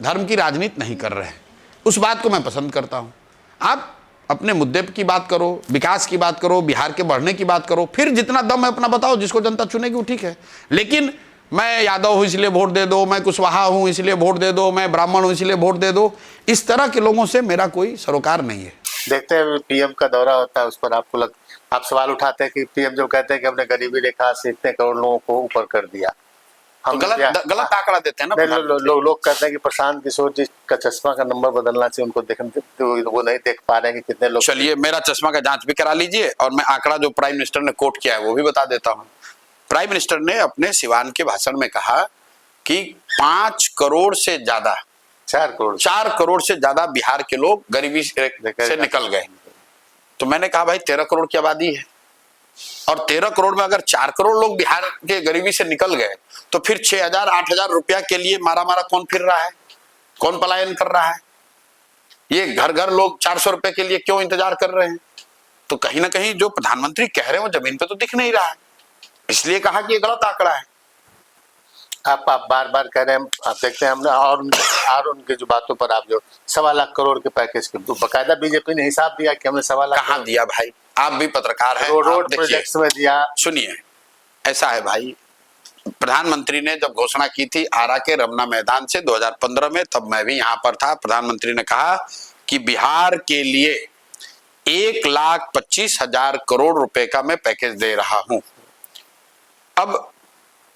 [SPEAKER 4] धर्म की राजनीति नहीं कर रहे हैं, उस बात को मैं पसंद करता हूँ। आप अपने मुद्दे की बात करो, विकास की बात करो, बिहार के बढ़ने की बात करो, फिर जितना दम है अपना बताओ, जिसको जनता चुनेगी वो ठीक है। लेकिन मैं यादव हूँ इसलिए वोट दे दो, मैं कुशवाहा हूँ इसलिए वोट दे दो, मैं ब्राह्मण हूँ इसलिए वोट दे दो, इस तरह के लोगों से मेरा कोई सरोकार नहीं है।
[SPEAKER 2] देखते हैं पीएम का दौरा होता है, उस पर आपको आप सवाल उठाते हैं कि पीएम जो कहते हैं कि हमने गरीबी रेखा से इतने करोड़ लोगों को ऊपर कर दिया, हम
[SPEAKER 1] गलत आंकड़ा देते हैं ना।
[SPEAKER 2] लोग कहते हैं कि प्रशांत किशोर जी का चश्मा का नंबर बदलना चाहिए, उनको वो नहीं देख पा रहे हैं कि कितने लोग।
[SPEAKER 1] चलिए मेरा चश्मा का जांच भी करा लीजिए और मैं आंकड़ा जो प्राइम मिनिस्टर ने कोट किया है वो भी बता देता हूँ। प्राइम मिनिस्टर ने अपने सिवान के भाषण में कहा कि 5 करोड़ से ज्यादा, 4 करोड़ से ज्यादा बिहार के लोग गरीबी से निकल गए। तो मैंने कहा भाई 13 करोड़ की आबादी है, और 13 करोड़ में अगर 4 करोड़ लोग बिहार के गरीबी से निकल गए तो फिर 6,000 8,000 रुपया के लिए मारा मारा कौन फिर रहा है, कौन पलायन कर रहा है? ये घर घर लोग 400 रुपए के लिए क्यों इंतजार कर रहे हैं? तो कहीं ना कहीं जो प्रधानमंत्री कह रहे हैं वो जमीन पे तो दिख नहीं रहा है, इसलिए कहा कि ये गलत आंकड़ा है।
[SPEAKER 2] आप बार बार कह रहे हैं, आप देखते हैं हमने और उनके जो बातों पर आप जो 1.25 लाख करोड़ के पैकेज के तो बकायदा बीजेपी ने हिसाब दिया कि हमने 1.25 लाख
[SPEAKER 1] कहाँ दिया भाई? आप भी पत्रकार हैं,
[SPEAKER 2] रोड प्रोजेक्ट्स में दिया।
[SPEAKER 1] सुनिए, ऐसा है भाई, प्रधानमंत्री ने जब घोषणा की थी आरा के रमना मैदान से 2015 में, तब मैं भी यहाँ पर था। प्रधानमंत्री ने कहा कि बिहार के लिए 1,25,000 करोड़ रुपए का मैं पैकेज दे रहा हूं। अब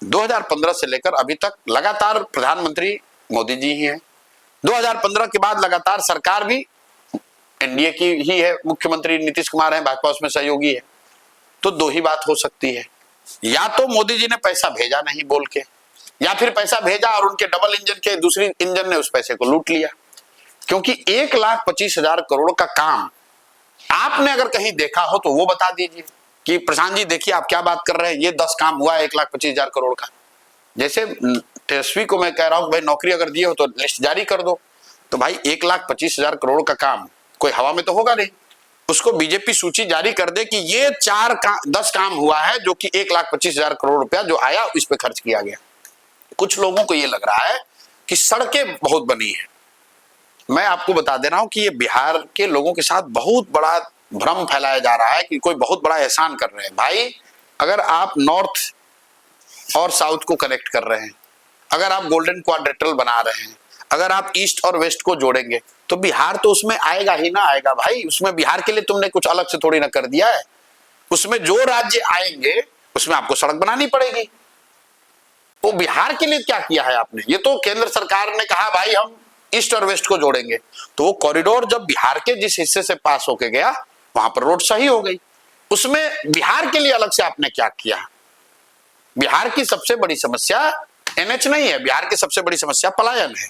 [SPEAKER 1] 2015 से लेकर अभी तक लगातार प्रधानमंत्री मोदी जी ही हैं। 2015 के बाद लगातार सरकार भी एनडीए की ही है, मुख्यमंत्री नीतीश कुमार हैं, भाजपा उसमें सहयोगी है। तो दो ही बात हो सकती है, या तो मोदी जी ने पैसा भेजा नहीं बोल के, या फिर पैसा भेजा और उनके डबल इंजन के दूसरी इंजन ने उस पैसे को लूट लिया। क्योंकि 1,25,000 करोड़ का काम आपने अगर कहीं देखा हो तो वो बता दीजिए कि प्रशांत जी देखिए आप क्या बात कर रहे हैं, ये 10 काम हुआ 1,25,000 करोड़ का। जैसे तेजस्वी को मैं कह रहा हूं भाई नौकरी अगर दिए हो तो लिस्ट जारी कर दो, तो भाई 1,25,000 करोड़ का काम कोई हवा में तो होगा नहीं। उसको बीजेपी सूची जारी कर दे कि ये 10 काम हुआ है जो कि 1,25,000 करोड़ रुपया जो आया इस पे खर्च किया गया। कुछ लोगों को ये लग रहा है कि सड़कें बहुत बनी है। मैं आपको बता दे रहा हूं कि ये बिहार के लोगों के साथ बहुत बड़ा भ्रम फैलाया जा रहा है कि कोई बहुत बड़ा एहसान कर रहे हैं। भाई अगर आप नॉर्थ और साउथ को कनेक्ट कर रहे हैं, अगर आप गोल्डन क्वाड्रेटल बना रहे हैं, अगर आप ईस्ट और वेस्ट को जोड़ेंगे तो बिहार तो उसमें आएगा ही ना आएगा भाई। उसमें बिहार के लिए तुमने कुछ अलग से थोड़ी ना कर दिया है। उसमें जो राज्य आएंगे उसमें आपको सड़क बनानी पड़ेगी। वो बिहार के लिए क्या किया है आपने? ये तो केंद्र सरकार ने कहा भाई हम ईस्ट और वेस्ट को जोड़ेंगे, तो वो कॉरिडोर जब बिहार के जिस हिस्से से पास होके गया वहां पर रोड सही हो गई। उसमें बिहार के लिए अलग से आपने क्या किया? बिहार की सबसे बड़ी समस्या एनएच नहीं है, बिहार की सबसे बड़ी समस्या पलायन है,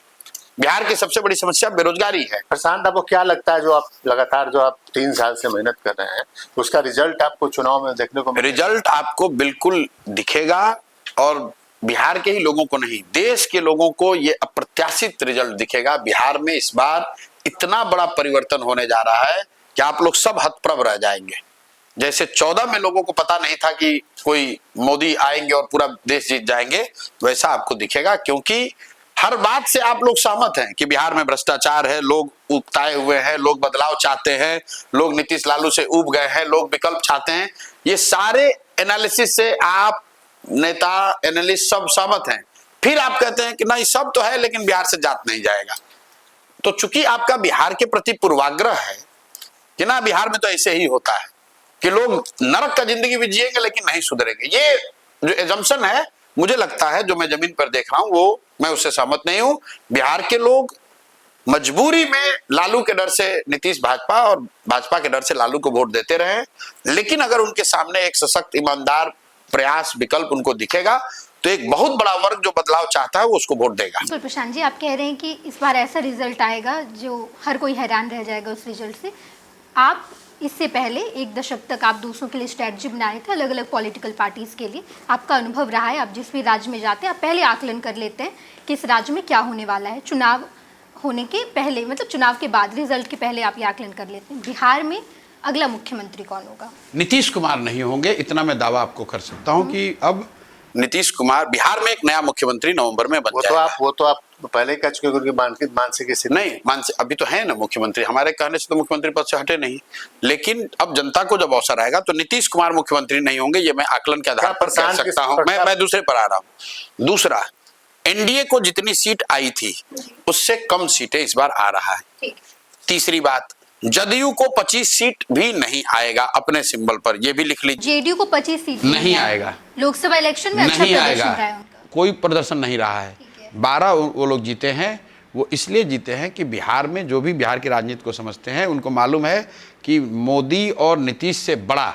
[SPEAKER 1] बिहार की सबसे बड़ी समस्या बेरोजगारी है।
[SPEAKER 2] प्रशांत आपको क्या लगता है, जो आप लगातार जो आप 3 साल से मेहनत कर रहे हैं उसका रिजल्ट आपको चुनाव में देखने को
[SPEAKER 1] रिजल्ट आपको बिल्कुल दिखेगा, और बिहार के ही लोगों को नहीं देश के लोगों को ये अप्रत्याशित रिजल्ट दिखेगा। बिहार में इस बार इतना बड़ा परिवर्तन होने जा रहा है कि आप लोग सब हतप्रभ रह जाएंगे। जैसे 14 में लोगों को पता नहीं था कि कोई मोदी आएंगे और पूरा देश जीत जाएंगे, वैसा आपको दिखेगा। क्योंकि हर बात से आप लोग सहमत हैं कि बिहार में भ्रष्टाचार है, लोग उकताए हुए हैं, लोग बदलाव चाहते हैं, लोग नीतीश लालू से ऊब गए हैं, लोग विकल्प चाहते हैं। ये सारे एनालिसिस से आप नेता एनालिस्ट सब सहमत हैं। फिर आप कहते हैं कि नहीं सब तो है लेकिन बिहार से जात नहीं जाएगा। तो चूंकि आपका बिहार के प्रति पूर्वाग्रह है कि ना बिहार में तो ऐसे ही होता है कि लोग नरक का जिंदगी भी जिएंगे लेकिन नहीं सुधरेंगे, ये जो एजम्पशन है मुझे लगता है जो मैं जमीन पर देख रहा हूं वो मैं उससे सहमत नहीं हूं। बिहार के लोग मजबूरी में लालू के डर से नीतीश भाजपा और भाजपा के डर से लालू को वोट देते रहे, लेकिन अगर उनके सामने एक सशक्त ईमानदार प्रयास विकल्प उनको दिखेगा तो एक बहुत बड़ा वर्ग जो बदलाव चाहता है वो उसको वोट देगा।
[SPEAKER 3] तो प्रशांत जी आप कह रहे हैं कि इस बार ऐसा रिजल्ट आएगा जो हर कोई हैरान रह जाएगा उस रिजल्ट से। आप इससे पहले 1 दशक तक आप दूसरों के लिए स्ट्रैटेजी बनाए थे, अलग अलग पॉलिटिकल पार्टीज के लिए। आपका अनुभव रहा है, आप जिस भी राज्य में जाते हैं आप पहले आकलन कर लेते हैं कि इस राज्य में क्या होने वाला है। चुनाव होने के पहले मतलब चुनाव के बाद रिजल्ट के पहले आप ये आकलन कर लेते हैं। बिहार में अगला मुख्यमंत्री कौन होगा?
[SPEAKER 4] नीतीश कुमार नहीं होंगे, इतना मैं दावा आपको कर सकता हूं कि अब
[SPEAKER 1] नीतीश कुमार बिहार में एक नया मुख्यमंत्री नवंबर में बन जाएगा।
[SPEAKER 2] वो तो आप पहले ही कह चुके हैं कि मानसिक स्थिति
[SPEAKER 1] नहीं मानसिक अभी तो है ना मुख्यमंत्री, हमारे कहने से तो मुख्यमंत्री पद से हटे नहीं, लेकिन अब जनता को जब अवसर आएगा तो नीतीश कुमार मुख्यमंत्री नहीं होंगे, ये मैं आकलन के आधार पर कह सकता हूं। मैं दूसरे पर आ रहा हूं। दूसरा, एनडीए को जितनी सीट आई थी उससे कम सीटें इस बार आ रहा है। तीसरी बात, जदयू को 25 सीट भी नहीं आएगा अपने सिंबल पर, ये भी लिख लीजिए।
[SPEAKER 3] जेडीयू को 25 सीट
[SPEAKER 4] नहीं आएगा,
[SPEAKER 3] लोकसभा इलेक्शन में अच्छा
[SPEAKER 4] नहीं
[SPEAKER 3] प्रदर्शन
[SPEAKER 4] आएगा,
[SPEAKER 3] रहा है उनका।
[SPEAKER 4] कोई प्रदर्शन नहीं रहा है। 12 वो लोग जीते हैं, वो इसलिए जीते हैं कि बिहार में जो भी बिहार की राजनीति को समझते हैं उनको मालूम है कि मोदी और नीतीश से बड़ा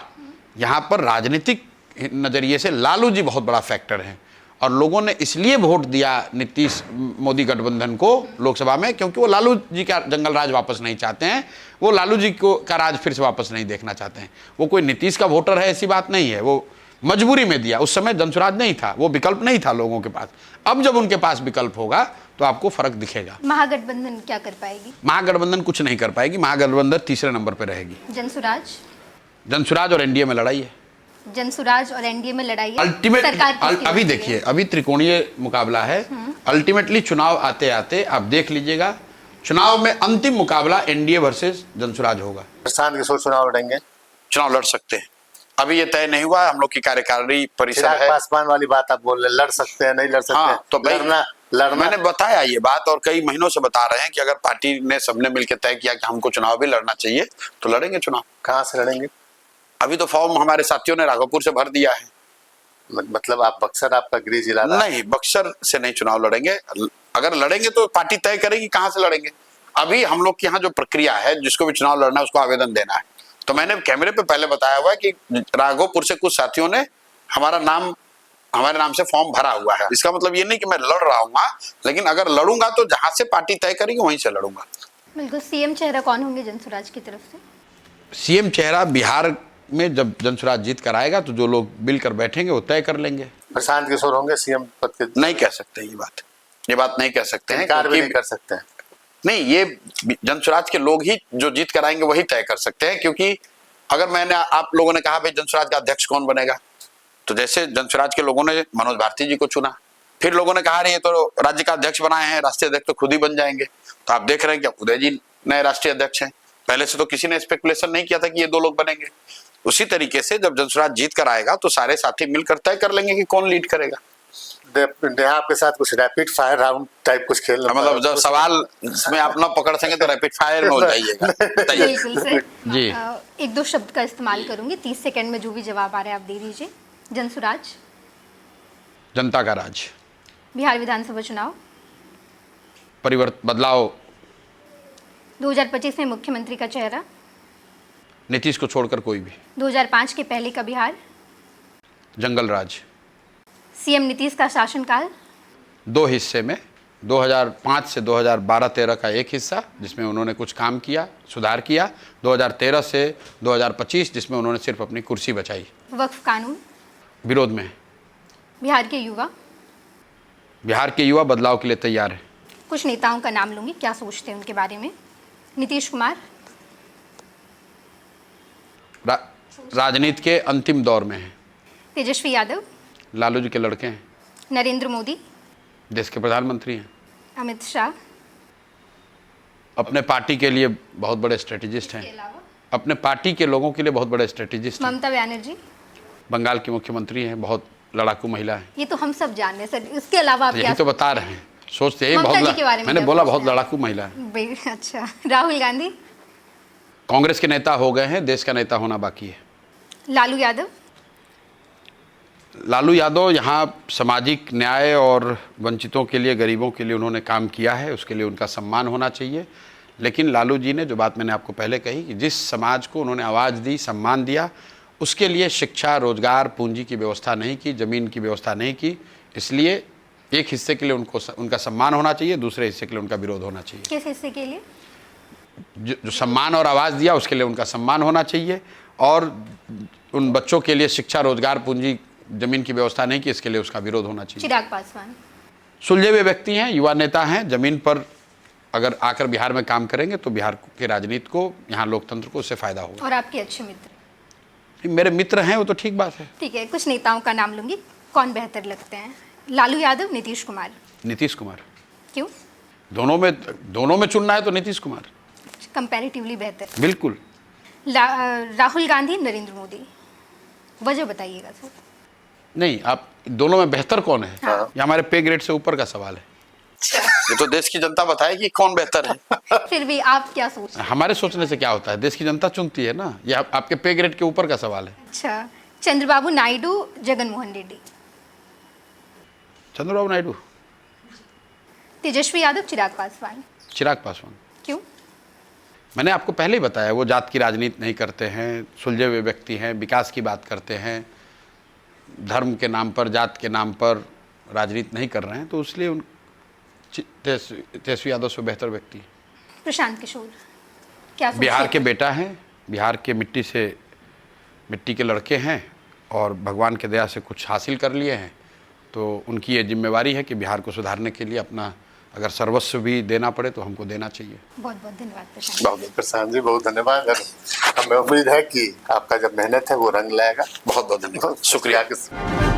[SPEAKER 4] यहाँ पर राजनीतिक नज़रिए से लालू जी बहुत बड़ा फैक्टर हैं। और लोगों ने इसलिए वोट दिया नीतीश मोदी गठबंधन को लोकसभा में क्योंकि वो लालू जी का जंगल राज वापस नहीं चाहते हैं, वो लालू जी को का राज फिर से वापस नहीं देखना चाहते हैं। वो कोई नीतीश का वोटर है ऐसी बात नहीं है, वो मजबूरी में दिया। उस समय जनसुराज नहीं था, वो विकल्प नहीं था लोगों के पास। अब जब उनके पास विकल्प होगा तो आपको फर्क दिखेगा।
[SPEAKER 3] महागठबंधन क्या कर पाएगी?
[SPEAKER 4] महागठबंधन कुछ नहीं कर पाएगी, महागठबंधन तीसरे नंबर पर रहेगी।
[SPEAKER 3] जनसुराज
[SPEAKER 4] और एनडीए में लड़ाई है।
[SPEAKER 3] जनसुराज और एनडीए में लड़ाई है।
[SPEAKER 4] अल्टीमेट
[SPEAKER 3] सरकार किसकी
[SPEAKER 4] अभी
[SPEAKER 3] बनती
[SPEAKER 4] देखिए,
[SPEAKER 3] है?
[SPEAKER 4] अभी त्रिकोणीय मुकाबला है। अल्टीमेटली चुनाव आते आते आप देख लीजिएगा, चुनाव में अंतिम मुकाबला एनडीए वर्सेस जनसुराज होगा।
[SPEAKER 2] प्रशांत किशोर चुनाव लड़ेंगे?
[SPEAKER 1] चुनाव लड़ सकते हैं, अभी ये तय नहीं हुआ। हम लोग की कार्यकारिणी परिषद
[SPEAKER 2] चिराग
[SPEAKER 1] है।
[SPEAKER 2] पासवान वाली बात आप बोल रहे, लड़ सकते हैं, नहीं लड़ सकते?
[SPEAKER 1] हाँ, तो भाई
[SPEAKER 2] लड़ना
[SPEAKER 1] मैंने बताया ये बात और कई महीनों से बता रहे हैं कि अगर पार्टी ने सबने मिलकर तय किया कि हमको चुनाव भी लड़ना चाहिए तो लड़ेंगे चुनाव।
[SPEAKER 2] कहाँ से लड़ेंगे?
[SPEAKER 1] अभी तो फॉर्म हमारे साथियों ने राघोपुर से भर दिया है।
[SPEAKER 2] मतलब आप बक्सर, आपका गृह जिला?
[SPEAKER 1] नहीं, बक्सर से नहीं चुनाव लड़ेंगे। अगर लड़ेंगे तो पार्टी तय करेगी कहाँ से लड़ेंगे। अभी हम लोग के यहाँ जो प्रक्रिया है, जिसको भी चुनाव लड़ना है उसको आवेदन देना है। तो मैंने कैमरे पे पहले बताया हुआ है कि राघोपुर से कुछ साथियों ने हमारे नाम से फॉर्म भरा हुआ है। इसका मतलब ये नहीं कि मैं लड़ रहा हूँ, लेकिन अगर लड़ूंगा तो जहां से पार्टी तय करेगी वहीं से लड़ूंगा।
[SPEAKER 3] बिल्कुल। सीएम चेहरा कौन होंगे जनसुराज की तरफ से?
[SPEAKER 4] सीएम चेहरा बिहार में जब जनसुराज जीत कर आएगा तो जो लोग मिलकर बैठेंगे वो तय कर लेंगे।
[SPEAKER 2] प्रशांत किशोर होंगे सीएम पद के?
[SPEAKER 1] नहीं कह सकते ये बात नहीं कह सकते हैं,
[SPEAKER 2] इनकार भी नहीं कर सकते हैं।
[SPEAKER 1] नहीं, ये जनसुराज के लोग ही जो जीत कर आएंगे वही तय कर सकते हैं। क्योंकि अगर आप लोगों ने कहा भाई जनसुराज का अध्यक्ष कौन बनेगा, तो जैसे जनसुराज के लोगों ने मनोज भारती जी को चुना, फिर लोगों ने कहा ये तो राज्य का अध्यक्ष बनाए हैं, राष्ट्रीय अध्यक्ष तो खुद ही बन जाएंगे। तो आप देख रहे हैं कि उदय जी नए राष्ट्रीय अध्यक्ष हैं। पहले से तो किसी ने स्पेकुलेशन नहीं किया था कि ये दो लोग बनेंगे। उसी तरीके से जब जनसुराज जीत कर आएगा तो सारे साथी मिलकर तय कर लेंगे कि कौन लीड करेगा।
[SPEAKER 2] नेहा आपके साथ कुछ रैपिड फायर राउंड टाइप कुछ खेल,
[SPEAKER 1] मतलब जब सवाल में आप ना पकड़ सकें तो रैपिड फायर में हो जाइएगा।
[SPEAKER 3] बिल्कुल सर।
[SPEAKER 4] जी।
[SPEAKER 3] एक दो शब्द का इस्तेमाल करूंगी, 30 सेकंड में जो भी जवाब आ रहा है आप दे दीजिए। जनसुराज।
[SPEAKER 4] जनता का राज।
[SPEAKER 3] बिहार विधानसभा चुनाव।
[SPEAKER 4] बदलाव।
[SPEAKER 3] 2025 में मुख्यमंत्री का चेहरा।
[SPEAKER 4] नीतीश को छोड़कर कोई भी।
[SPEAKER 3] 2005 के पहले का बिहार।
[SPEAKER 4] जंगल राज।
[SPEAKER 3] सीएम नीतीश का शासनकाल।
[SPEAKER 4] 2 हिस्से में, 2005 से 2012-13 का एक हिस्सा जिसमें उन्होंने कुछ काम किया, सुधार किया। 2013 से 2025 जिसमें उन्होंने सिर्फ अपनी कुर्सी बचाई।
[SPEAKER 3] वक्फ कानून।
[SPEAKER 4] विरोध में।
[SPEAKER 3] बिहार के युवा
[SPEAKER 4] बदलाव के लिए तैयार है।
[SPEAKER 3] कुछ नेताओं का नाम लूंगी, क्या सोचते हैं उनके बारे में? नीतीश कुमार।
[SPEAKER 4] राजनीति के अंतिम दौर में है।
[SPEAKER 3] तेजस्वी यादव।
[SPEAKER 4] लालू जी के लड़के हैं।
[SPEAKER 3] नरेंद्र मोदी।
[SPEAKER 4] देश के प्रधानमंत्री हैं।
[SPEAKER 3] अमित शाह।
[SPEAKER 4] अपने पार्टी के लिए बहुत बड़े स्ट्रेटेजिस्ट हैं। अपने पार्टी के लोगों के लिए बहुत बड़े स्ट्रेटेजिस्ट हैं।
[SPEAKER 3] ममता बनर्जी।
[SPEAKER 4] बंगाल की मुख्यमंत्री हैं, बहुत लड़ाकू महिला है।
[SPEAKER 3] ये तो हम सब जान रहे हैं सर, इसके अलावा आप
[SPEAKER 4] यही तो बता रहे हैं, सोचते हैं मैंने बोला बहुत लड़ाकू महिला है।
[SPEAKER 3] अच्छा। राहुल गांधी।
[SPEAKER 4] कांग्रेस के नेता हो गए हैं, देश का नेता होना बाकी है। लालू यादव यहाँ सामाजिक न्याय और वंचितों के लिए, गरीबों के लिए उन्होंने काम किया है, उसके लिए उनका सम्मान होना चाहिए। लेकिन लालू जी ने जो बात मैंने आपको पहले कही कि जिस समाज को उन्होंने आवाज़ दी, सम्मान दिया, उसके लिए शिक्षा, रोजगार, पूंजी की व्यवस्था नहीं की, ज़मीन की व्यवस्था नहीं की। इसलिए एक हिस्से के लिए उनका सम्मान होना चाहिए, दूसरे हिस्से के लिए उनका विरोध होना चाहिए।
[SPEAKER 3] किस हिस्से के लिए?
[SPEAKER 4] जो सम्मान और आवाज़ दिया उसके लिए उनका सम्मान होना चाहिए, और उन बच्चों के लिए शिक्षा, रोजगार, पूंजी, जमीन की व्यवस्था नहीं की, इसके लिए उसका विरोध होना चाहिए।
[SPEAKER 3] चिराग पासवान।
[SPEAKER 4] सुलझे हुए व्यक्ति हैं, युवा नेता हैं, जमीन पर अगर आकर बिहार में काम करेंगे तो बिहार के राजनीति को, यहाँ लोकतंत्र को उससे फायदा होगा।
[SPEAKER 3] और आपके अच्छे मित्र?
[SPEAKER 4] मेरे मित्र हैं, वो तो ठीक बात है।
[SPEAKER 3] ठीक है, कुछ नेताओं का नाम लूंगी, कौन बेहतर लगते हैं? लालू यादव, नीतीश कुमार।
[SPEAKER 4] नीतीश कुमार।
[SPEAKER 3] क्यों?
[SPEAKER 4] दोनों में चुनना है तो नीतीश कुमार
[SPEAKER 3] कंपैरेटिवली बेहतर।
[SPEAKER 4] बिल्कुल।
[SPEAKER 3] राहुल गांधी, नरेंद्र मोदी, वजह बताइएगा सर।
[SPEAKER 4] नहीं, आप दोनों में बेहतर कौन है?
[SPEAKER 3] हाँ।
[SPEAKER 4] ये हमारे पे ग्रेड से ऊपर का सवाल है।
[SPEAKER 1] ये तो देश की जनता बताएगी कौन बेहतर है।
[SPEAKER 3] फिर भी आप क्या सोचते हैं?
[SPEAKER 4] हमारे सोचने से क्या होता है, देश की जनता चुनती है ना। ये आपके पे ग्रेड के ऊपर का सवाल है।
[SPEAKER 3] अच्छा। चंद्रबाबू नायडू, जगनमोहन रेड्डी।
[SPEAKER 4] चंद्रबाबू नायडू।
[SPEAKER 3] तेजस्वी यादव, चिराग पासवान।
[SPEAKER 4] चिराग पासवान।
[SPEAKER 3] क्यों?
[SPEAKER 4] मैंने आपको पहले ही बताया, वो जात की राजनीति नहीं करते हैं, सुलझे हुए व्यक्ति हैं, विकास की बात करते हैं, धर्म के नाम पर, जात के नाम पर राजनीति नहीं कर रहे हैं, तो इसलिए उन तेजस्वी यादव से बेहतर व्यक्ति है।
[SPEAKER 3] प्रशांत किशोर क्या सोचते
[SPEAKER 4] बिहार
[SPEAKER 3] हैं?
[SPEAKER 4] के बेटा हैं, बिहार के मिट्टी के लड़के हैं और भगवान के दया से कुछ हासिल कर लिए हैं, तो उनकी ये जिम्मेवारी है कि बिहार को सुधारने के लिए अपना अगर सर्वस्व भी देना पड़े तो हमको देना चाहिए।
[SPEAKER 3] बहुत बहुत धन्यवाद प्रशांत।
[SPEAKER 2] बहुत प्रशांत जी, बहुत धन्यवाद। और हमें उम्मीद है कि आपका जब मेहनत है वो रंग लाएगा।
[SPEAKER 1] बहुत बहुत धन्यवाद, शुक्रिया।